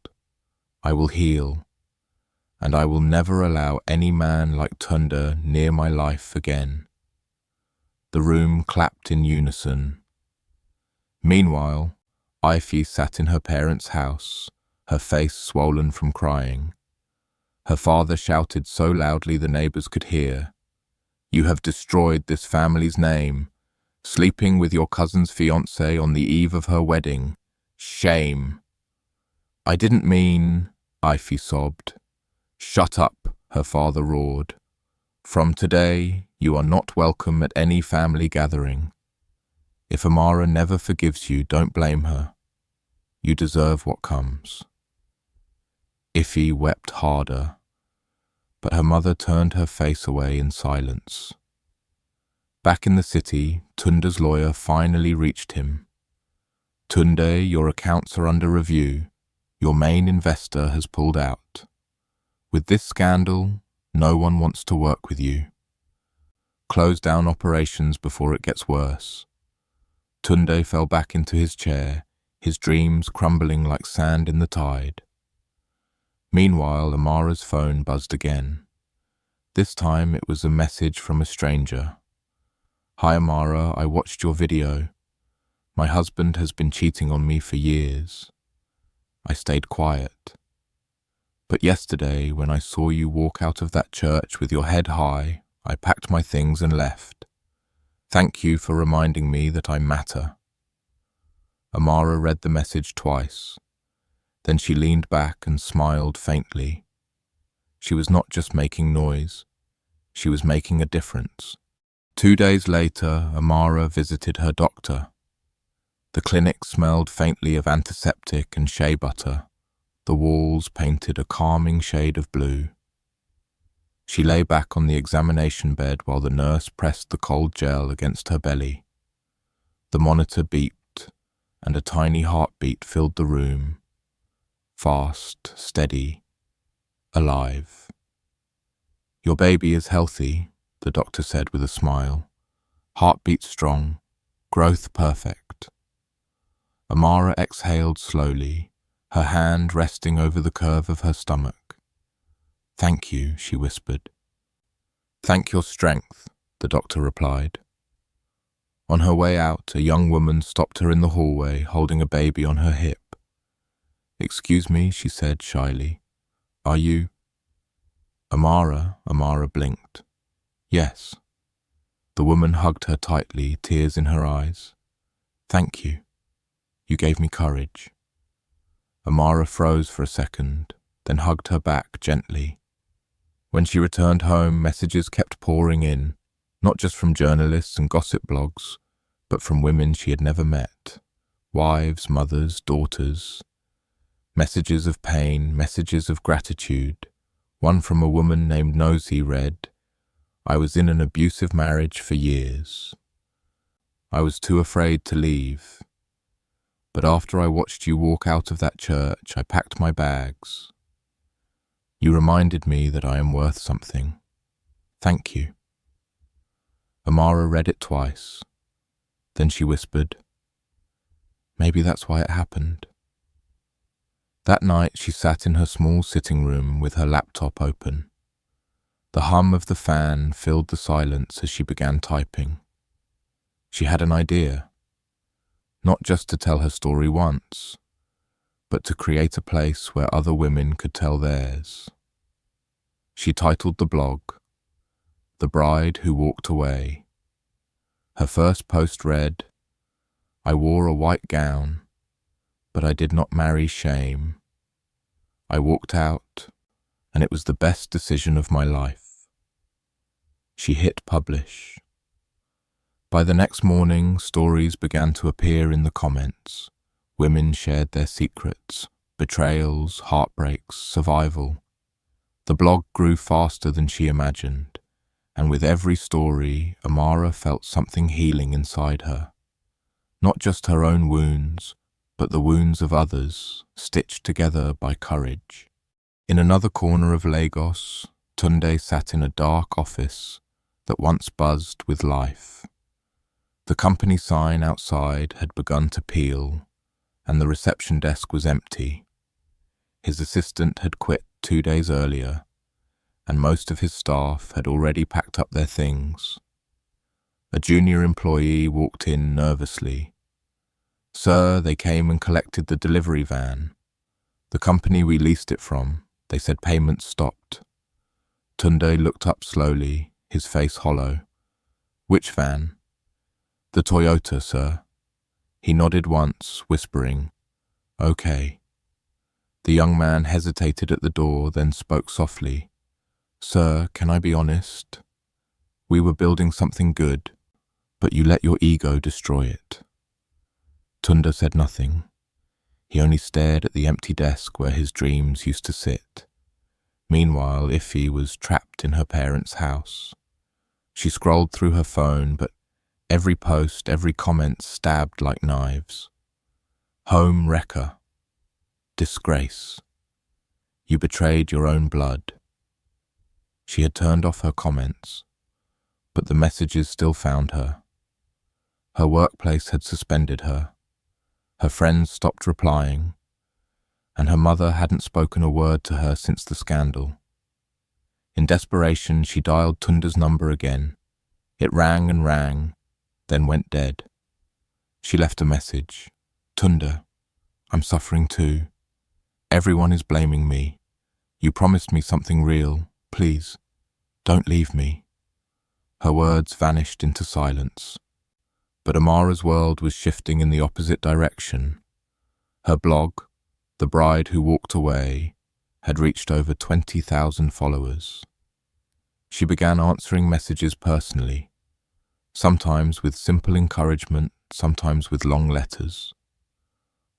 I will heal. And I will never allow any man like Tunda near my life again. The room clapped in unison. Meanwhile, Ify sat in her parents' house, her face swollen from crying. Her father shouted so loudly the neighbors could hear. You have destroyed this family's name, sleeping with your cousin's fiancé on the eve of her wedding. Shame. I didn't mean, Ify sobbed. Shut up, her father roared. From today, you are not welcome at any family gathering. If Amara never forgives you, don't blame her. You deserve what comes. Ify wept harder, but her mother turned her face away in silence. Back in the city, Tunda's lawyer finally reached him. Tunde, your accounts are under review. Your main investor has pulled out. With this scandal, no one wants to work with you. Close down operations before it gets worse. Tunde fell back into his chair, his dreams crumbling like sand in the tide. Meanwhile, Amara's phone buzzed again. This time it was a message from a stranger. "Hi Amara, I watched your video. My husband has been cheating on me for years." I stayed quiet. "But yesterday, when I saw you walk out of that church with your head high, I packed my things and left. Thank you for reminding me that I matter." Amara read the message twice. Then she leaned back and smiled faintly. She was not just making noise. She was making a difference. 2 days later, Amara visited her doctor. The clinic smelled faintly of antiseptic and shea butter. The walls painted a calming shade of blue. She lay back on the examination bed while the nurse pressed the cold gel against her belly. The monitor beeped, and a tiny heartbeat filled the room. Fast, steady, alive. "Your baby is healthy," the doctor said with a smile. "Heartbeat strong, growth perfect." Amara exhaled slowly, her hand resting over the curve of her stomach. "Thank you," she whispered. "Thank your strength," the doctor replied. On her way out, a young woman stopped her in the hallway, holding a baby on her hip. "Excuse me," she said shyly. "Are you—" "Amara?" Amara blinked. "Yes." The woman hugged her tightly, tears in her eyes. "Thank you. You gave me courage." Amara froze for a second, then hugged her back gently. When she returned home, messages kept pouring in, not just from journalists and gossip blogs, but from women she had never met. Wives, mothers, daughters. Messages of pain, messages of gratitude. One from a woman named Nosy read, "I was in an abusive marriage for years. I was too afraid to leave. But after I watched you walk out of that church, I packed my bags. You reminded me that I am worth something. Thank you." Amara read it twice. Then she whispered, "Maybe that's why it happened." That night she sat in her small sitting room with her laptop open. The hum of the fan filled the silence as she began typing. She had an idea. Not just to tell her story once, but to create a place where other women could tell theirs. She titled the blog, "The Bride Who Walked Away." Her first post read, "I wore a white gown, but I did not marry shame. I walked out, and it was the best decision of my life." She hit publish. By the next morning, stories began to appear in the comments. Women shared their secrets, betrayals, heartbreaks, survival. The blog grew faster than she imagined, and with every story, Amara felt something healing inside her. Not just her own wounds, but the wounds of others, stitched together by courage. In another corner of Lagos, Tunde sat in a dark office that once buzzed with life. The company sign outside had begun to peel, and the reception desk was empty. His assistant had quit 2 days earlier, and most of his staff had already packed up their things. A junior employee walked in nervously. "Sir, they came and collected the delivery van. The company we leased it from, they said payments stopped." Tunde looked up slowly, his face hollow. "Which van?" "The Toyota, sir." He nodded once, whispering, "Okay." The young man hesitated at the door, then spoke softly. "Sir, can I be honest? We were building something good, but you let your ego destroy it." Tunde said nothing. He only stared at the empty desk where his dreams used to sit. Meanwhile, Iffy was trapped in her parents' house. She scrolled through her phone, but every post, every comment stabbed like knives. Home wrecker. Disgrace. You betrayed your own blood. She had turned off her comments. but the messages still found her. Her workplace had suspended her. Her friends stopped replying, and her mother hadn't spoken a word to her since the scandal. In desperation, she dialed Tunda's number again. It rang and rang, then went dead. She left a message. "Tunda, I'm suffering too. Everyone is blaming me. You promised me something real. Please, don't leave me." Her words vanished into silence. But Amara's world was shifting in the opposite direction. Her blog, The Bride Who Walked Away, had reached over 20,000 followers. She began answering messages personally, sometimes with simple encouragement, sometimes with long letters.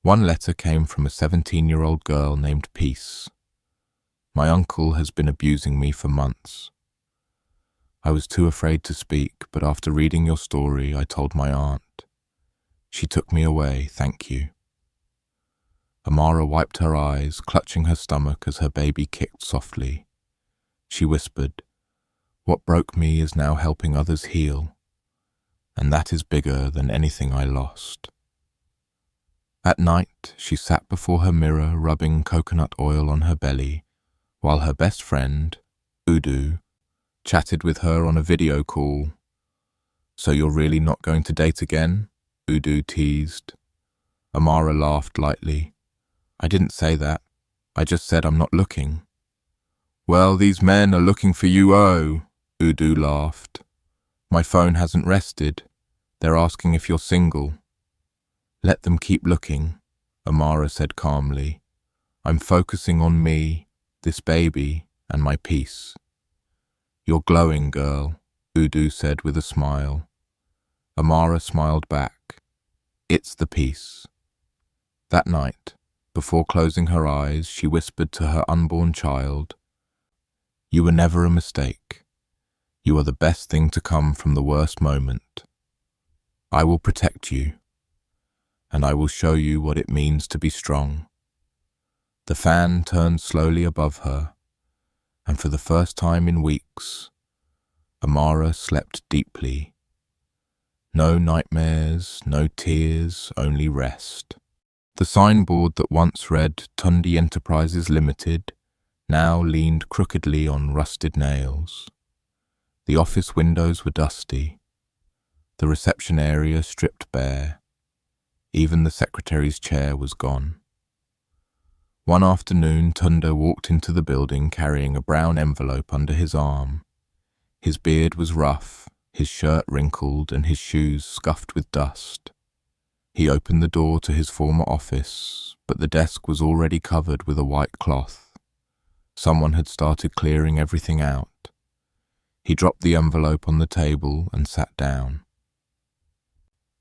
One letter came from a 17-year-old girl named Peace. "My uncle has been abusing me for months. I was too afraid to speak, but after reading your story, I told my aunt. She took me away, thank you." Amara wiped her eyes, clutching her stomach as her baby kicked softly. She whispered, "What broke me is now helping others heal, and that is bigger than anything I lost." At night, she sat before her mirror, rubbing coconut oil on her belly, while her best friend, Udu, chatted with her on a video call. "So you're really not going to date again?" Udu teased. Amara laughed lightly. "I didn't say that. I just said I'm not looking." "Well, these men are looking for you, oh," Udu laughed. "My phone hasn't rested. They're asking if you're single." "Let them keep looking," Amara said calmly. "I'm focusing on me, this baby, and my peace." "You're glowing, girl," Udu said with a smile. Amara smiled back. "It's the peace." That night, before closing her eyes, she whispered to her unborn child, "You were never a mistake. You are the best thing to come from the worst moment. I will protect you, and I will show you what it means to be strong." The fan turned slowly above her, and for the first time in weeks, Amara slept deeply. No nightmares, no tears, only rest. The signboard that once read Tundi Enterprises Limited now leaned crookedly on rusted nails. The office windows were dusty, the reception area stripped bare. Even the secretary's chair was gone. One afternoon, Tunda walked into the building carrying a brown envelope under his arm. His beard was rough, his shirt wrinkled, and his shoes scuffed with dust. He opened the door to his former office, but the desk was already covered with a white cloth. Someone had started clearing everything out. He dropped the envelope on the table and sat down.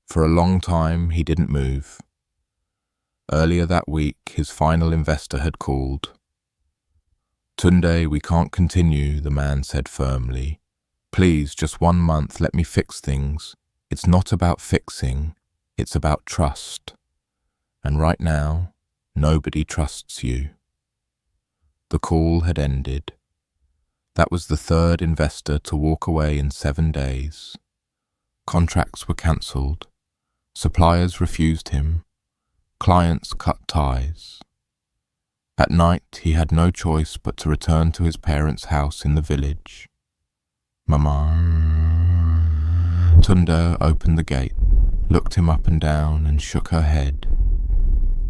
For a long time, he didn't move. Earlier that week, his final investor had called. "Tunde, we can't continue," the man said firmly. "Please, just 1 month, let me fix things. It's not about fixing, it's about trust. And right now, nobody trusts you." The call had ended. That was the third investor to walk away in 7 days. Contracts were cancelled. Suppliers refused him. Clients cut ties. At night, he had no choice but to return to his parents' house in the village. "Mama." Tunda opened the gate, looked him up and down, and shook her head.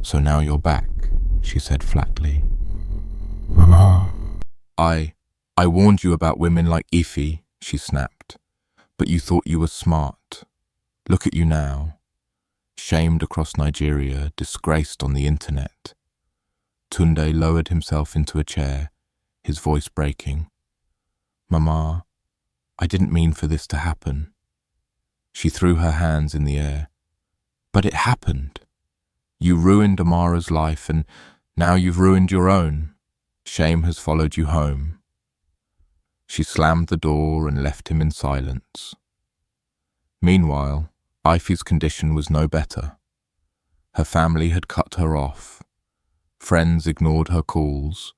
"So now you're back," she said flatly. "Mama." I warned you about women like Ify," she snapped. "But you thought you were smart. Look at you now. Shamed across Nigeria, disgraced on the internet." Tunde lowered himself into a chair, his voice breaking. "Mama, I didn't mean for this to happen." She threw her hands in the air. "But it happened. You ruined Amara's life, and now you've ruined your own. Shame has followed you home." She slammed the door and left him in silence. Meanwhile, Ify's condition was no better. Her family had cut her off. Friends ignored her calls.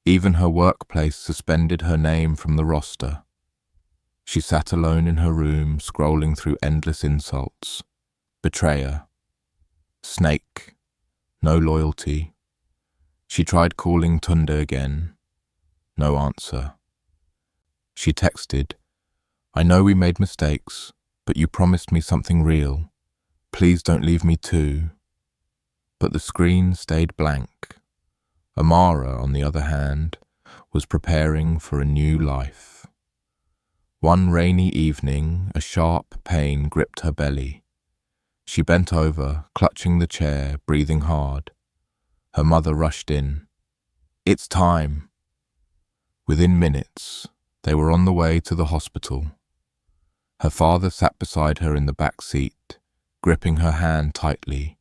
Even her workplace suspended her name from the roster. She sat alone in her room, scrolling through endless insults. Betrayer. Snake. No loyalty. She tried calling Tunde again. No answer. She texted, "I know we made mistakes, but you promised me something real. Please don't leave me too." But the screen stayed blank. Amara, on the other hand, was preparing for a new life. One rainy evening, a sharp pain gripped her belly. She bent over, clutching the chair, breathing hard. Her mother rushed in. "It's time." Within minutes, they were on the way to the hospital. Her father sat beside her in the back seat, gripping her hand tightly.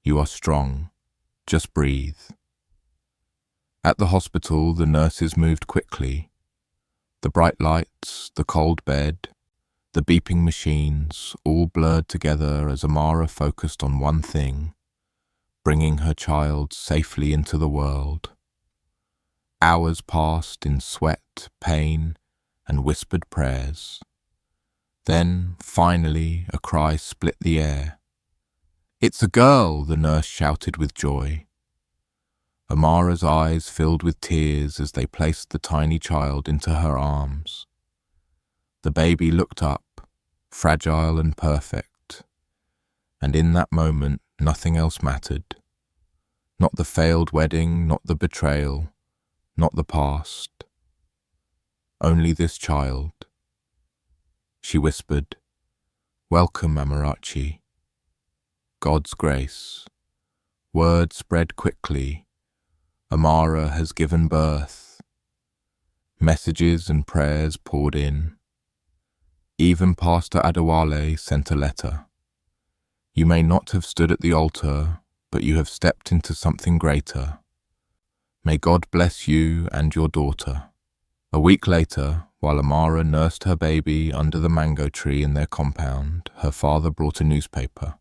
"You are strong. Just breathe." At the hospital, the nurses moved quickly. The bright lights, the cold bed, the beeping machines, all blurred together as Amara focused on one thing: bringing her child safely into the world. Hours passed in sweat, pain, and whispered prayers. Then, finally, a cry split the air. "It's a girl!" the nurse shouted with joy. Amara's eyes filled with tears as they placed the tiny child into her arms. The baby looked up, fragile and perfect, and in that moment nothing else mattered. Not the failed wedding, not the betrayal, not the past. Only this child. She whispered, "Welcome, Amarachi." God's grace. Word spread quickly. Amara has given birth. Messages and prayers poured in. Even Pastor Adewale sent a letter. "You may not have stood at the altar, but you have stepped into something greater. May God bless you and your daughter." A week later, while Amara nursed her baby under the mango tree in their compound, her father brought a newspaper.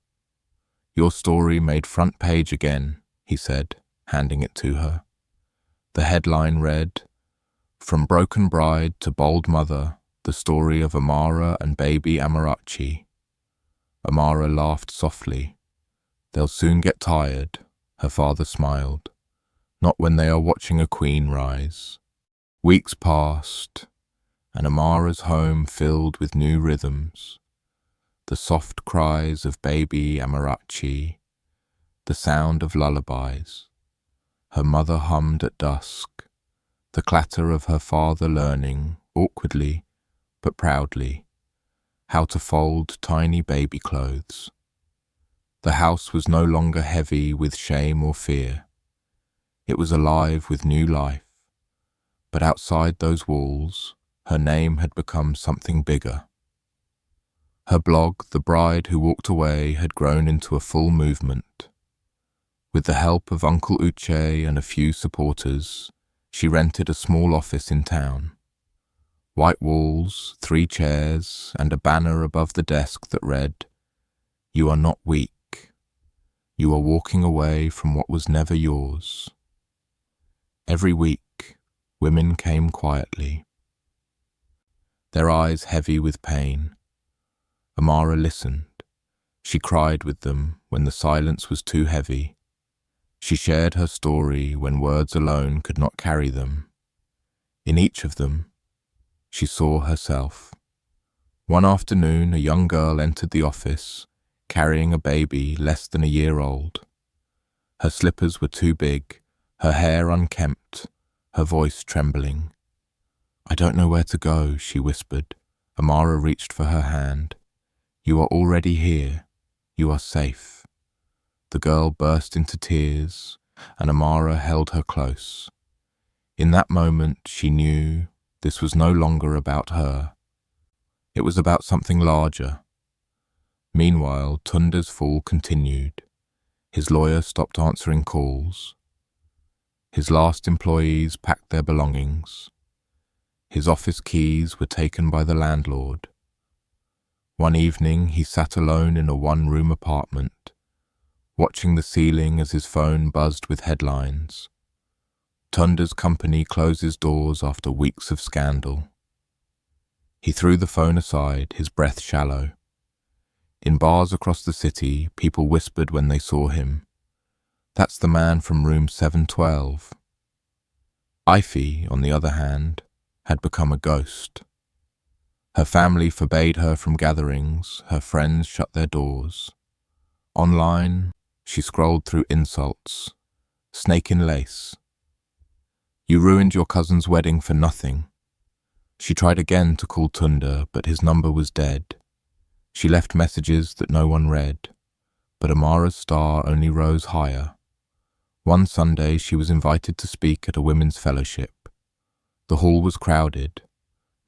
"Your story made front page again," he said, handing it to her. The headline read, "From broken bride to bold mother, the story of Amara and baby Amarachi." Amara laughed softly. "They'll soon get tired," her father smiled. "Not when they are watching a queen rise." Weeks passed, and Amara's home filled with new rhythms. The soft cries of baby Amarachi, the sound of lullabies. Her mother hummed at dusk, the clatter of her father learning, awkwardly but proudly, how to fold tiny baby clothes. The house was no longer heavy with shame or fear. It was alive with new life. But outside those walls, her name had become something bigger. Her blog, The Bride Who Walked Away, had grown into a full movement. With the help of Uncle Uche and a few supporters, she rented a small office in town. White walls, 3 chairs, and a banner above the desk that read, "You are not weak. You are walking away from what was never yours." Every week, women came quietly, their eyes heavy with pain. Amara listened. She cried with them when the silence was too heavy. She shared her story when words alone could not carry them. In each of them, she saw herself. One afternoon, a young girl entered the office, carrying a baby less than a year old. Her slippers were too big, her hair unkempt, her voice trembling. "I don't know where to go," she whispered. Amara reached for her hand. "You are already here. You are safe." The girl burst into tears, and Amara held her close. In that moment, she knew this was no longer about her. It was about something larger. Meanwhile, Tunde's fall continued. His lawyer stopped answering calls. His last employees packed their belongings. His office keys were taken by the landlord. One evening, he sat alone in a one-room apartment, watching the ceiling as his phone buzzed with headlines. Tunde's company closes doors after weeks of scandal. He threw the phone aside, his breath shallow. In bars across the city, people whispered when they saw him, "That's the man from room 712. Ify, on the other hand, had become a ghost. Her family forbade her from gatherings, her friends shut their doors. Online, she scrolled through insults. Snake in lace. You ruined your cousin's wedding for nothing. She tried again to call Tunda, but his number was dead. She left messages that no one read, but Amara's star only rose higher. One Sunday she was invited to speak at a women's fellowship. The hall was crowded.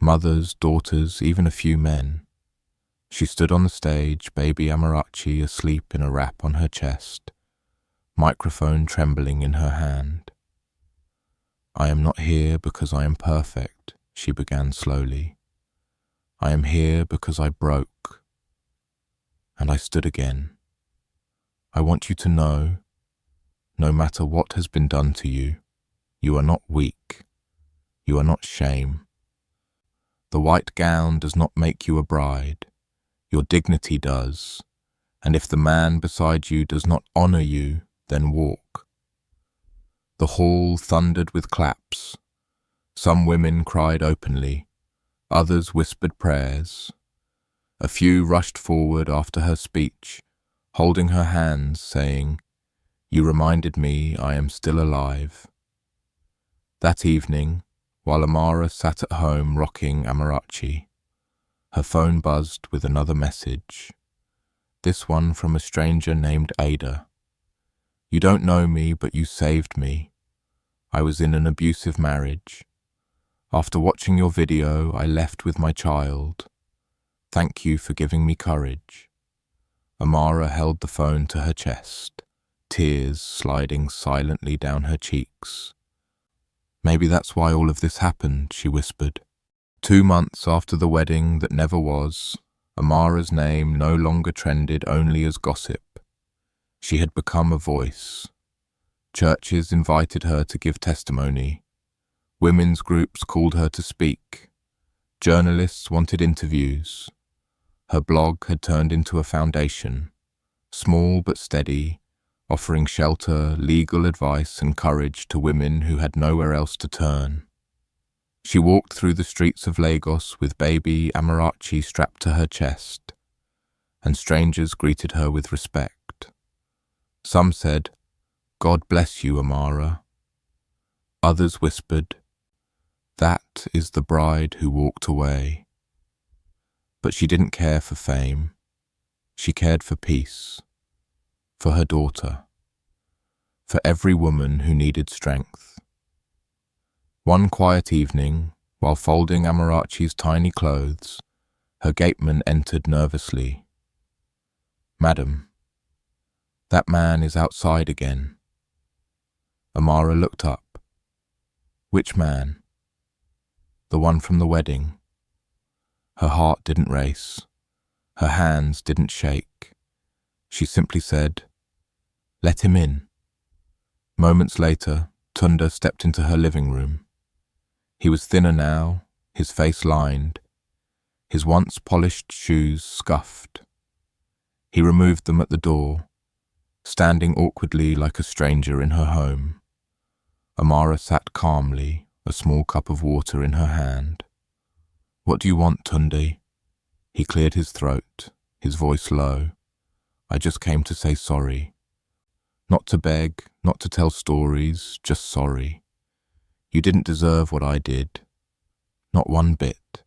Mothers, daughters, even a few men. She stood on the stage, baby Amarachi asleep in a wrap on her chest, microphone trembling in her hand. "I am not here because I am perfect," she began slowly. "I am here because I broke." And I stood again. "I want you to know, no matter what has been done to you, you are not weak. You are not shame. The white gown does not make you a bride. Your dignity does. And if the man beside you does not honor you, then walk." The hall thundered with claps. Some women cried openly. Others whispered prayers. A few rushed forward after her speech, holding her hands, saying, "You reminded me I am still alive." That evening, while Amara sat at home rocking Amarachi, her phone buzzed with another message. This one from a stranger named Ada. "You don't know me, but you saved me. I was in an abusive marriage. After watching your video, I left with my child. Thank you for giving me courage." Amara held the phone to her chest, tears sliding silently down her cheeks. "Maybe that's why all of this happened," she whispered. 2 months after the wedding that never was, Amara's name no longer trended only as gossip. She had become a voice. Churches invited her to give testimony. Women's groups called her to speak. Journalists wanted interviews. Her blog had turned into a foundation, small but steady, offering shelter, legal advice and courage to women who had nowhere else to turn. She walked through the streets of Lagos with baby Amarachi strapped to her chest, and strangers greeted her with respect. Some said, "God bless you, Amara." Others whispered, "That is the bride who walked away." But she didn't care for fame. She cared for peace, for her daughter, for every woman who needed strength. One quiet evening, while folding Amarachi's tiny clothes, her gateman entered nervously. "Madam, that man is outside again." Amara looked up. "Which man?" "The one from the wedding." Her heart didn't race. Her hands didn't shake. She simply said, "Let him in." Moments later, Tunda stepped into her living room. He was thinner now, his face lined, his once polished shoes scuffed. He removed them at the door, standing awkwardly like a stranger in her home. Amara sat calmly, a small cup of water in her hand. "What do you want, Tunde?" He cleared his throat, his voice low. "I just came to say sorry. Not to beg, not to tell stories, just sorry. You didn't deserve what I did. Not one bit."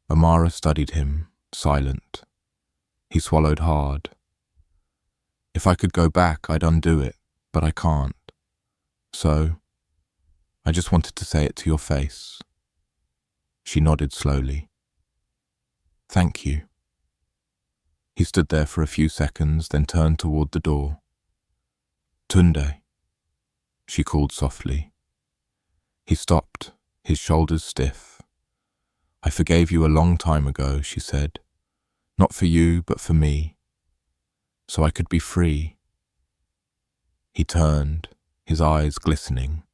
Amara studied him, silent. He swallowed hard. "If I could go back, I'd undo it, but I can't. So, I just wanted to say it to your face." She nodded slowly. "Thank you." He stood there for a few seconds, then turned toward the door. "Tunde," she called softly. He stopped, his shoulders stiff. "I forgave you a long time ago," she said. "Not for you, but for me. So I could be free." He turned, his eyes glistening.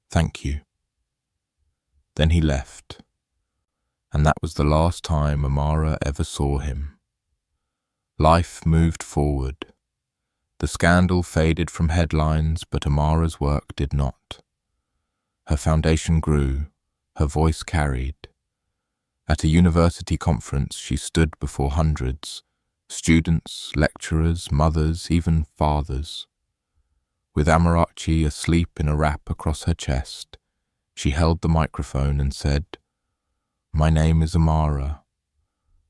"Thank you." Then he left, and that was the last time Amara ever saw him. Life moved forward. The scandal faded from headlines, but Amara's work did not. Her foundation grew, her voice carried. At a university conference, she stood before hundreds, students, lecturers, mothers, even fathers. With Amarachi asleep in a wrap across her chest, she held the microphone and said, "My name is Amara.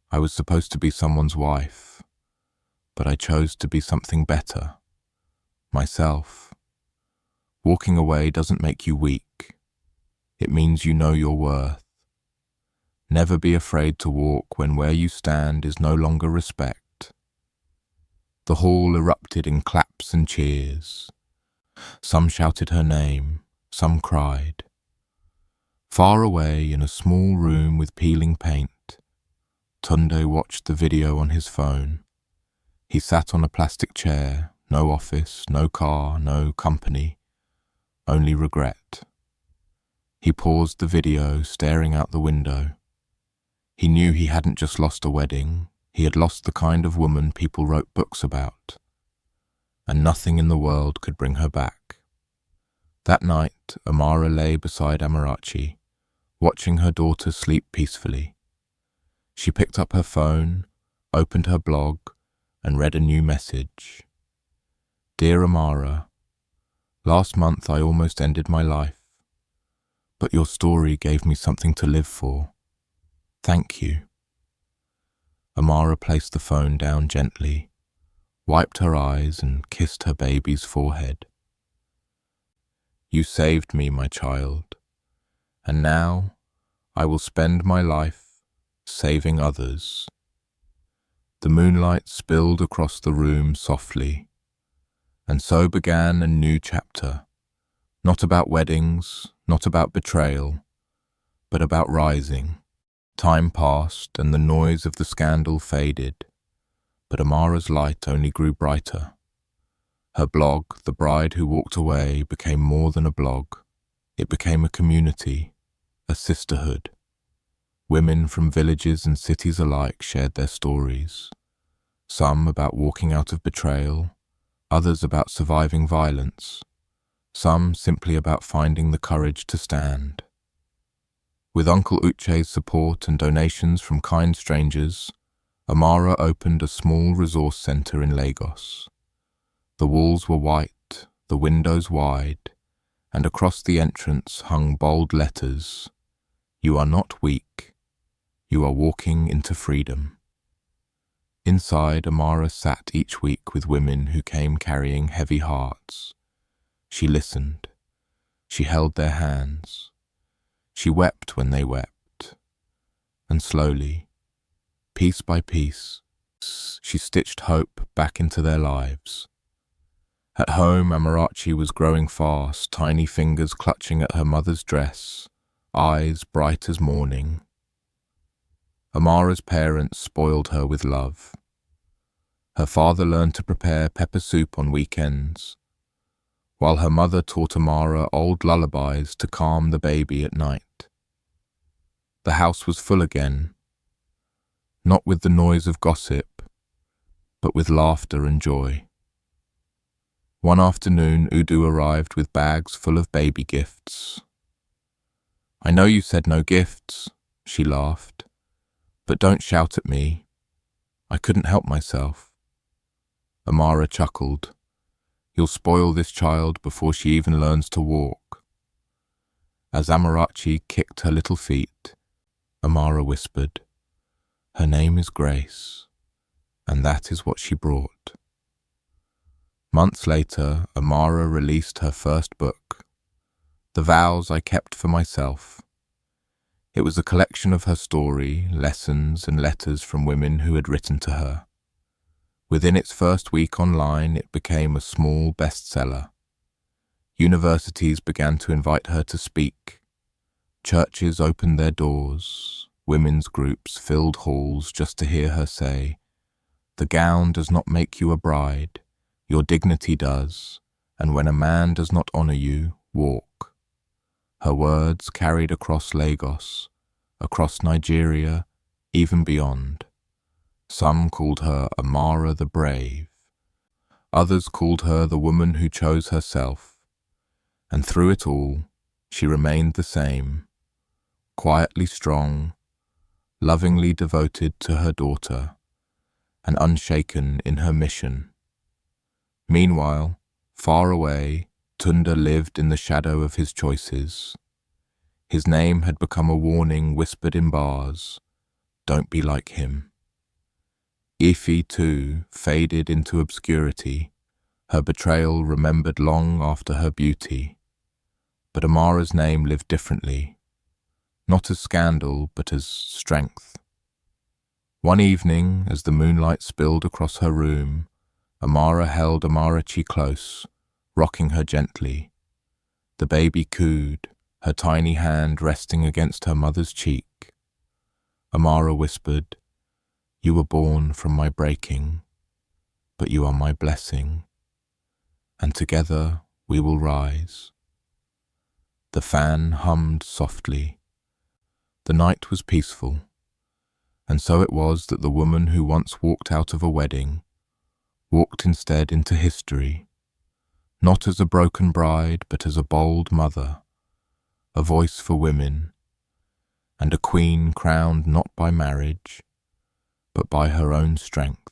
I was supposed to be someone's wife, but I chose to be something better, myself. Walking away doesn't make you weak. It means you know your worth. Never be afraid to walk when where you stand is no longer respect." The hall erupted in claps and cheers. Some shouted her name, some cried. Far away in a small room with peeling paint, Tunde watched the video on his phone. He sat on a plastic chair, no office, no car, no company, only regret. He paused the video, staring out the window. He knew he hadn't just lost a wedding, he had lost the kind of woman people wrote books about. And nothing in the world could bring her back. That night, Amara lay beside Amarachi, watching her daughter sleep peacefully. She picked up her phone, opened her blog, and read a new message. "Dear Amara, last month I almost ended my life, but your story gave me something to live for. Thank you." Amara placed the phone down gently, wiped her eyes and kissed her baby's forehead. "You saved me, my child, and now I will spend my life saving others." The moonlight spilled across the room softly, and so began a new chapter, not about weddings, not about betrayal, but about rising. Time passed and the noise of the scandal faded, but Amara's light only grew brighter. Her blog, The Bride Who Walked Away, became more than a blog. It became a community, a sisterhood. Women from villages and cities alike shared their stories. Some about walking out of betrayal, others about surviving violence, some simply about finding the courage to stand. With Uncle Uche's support and donations from kind strangers, Amara opened a small resource centre in Lagos. The walls were white, the windows wide, and across the entrance hung bold letters, "You are not weak. You are walking into freedom." Inside, Amara sat each week with women who came carrying heavy hearts. She listened. She held their hands. She wept when they wept. And slowly, piece by piece, she stitched hope back into their lives. At home, Amarachi was growing fast, tiny fingers clutching at her mother's dress, eyes bright as morning. Amara's parents spoiled her with love. Her father learned to prepare pepper soup on weekends, while her mother taught Amara old lullabies to calm the baby at night. The house was full again, not with the noise of gossip, but with laughter and joy. One afternoon, Udu arrived with bags full of baby gifts. "I know you said no gifts," she laughed, "but don't shout at me. I couldn't help myself." Amara chuckled. "You'll spoil this child before she even learns to walk." As Amarachi kicked her little feet, Amara whispered, "Her name is Grace, and that is what she brought." Months later, Amara released her first book, The Vows I Kept for Myself. It was a collection of her story, lessons, and letters from women who had written to her. Within its first week online, it became a small bestseller. Universities began to invite her to speak. Churches opened their doors. Women's groups filled halls just to hear her say, "The gown does not make you a bride. Your dignity does, and when a man does not honor you, walk." Her words carried across Lagos, across Nigeria, even beyond. Some called her Amara the Brave. Others called her the woman who chose herself. And through it all, she remained the same, quietly strong, lovingly devoted to her daughter, and unshaken in her mission. Meanwhile, far away, Tunda lived in the shadow of his choices. His name had become a warning whispered in bars, "Don't be like him." Ify, too, faded into obscurity, her betrayal remembered long after her beauty. But Amara's name lived differently, not as scandal, but as strength. One evening, as the moonlight spilled across her room, Amara held Amarachi close, rocking her gently. The baby cooed, her tiny hand resting against her mother's cheek. Amara whispered, "You were born from my breaking, but you are my blessing, and together we will rise." The fan hummed softly. The night was peaceful, and so it was that the woman who once walked out of a wedding walked instead into history, not as a broken bride, but as a bold mother, a voice for women, and a queen crowned not by marriage, but by her own strength.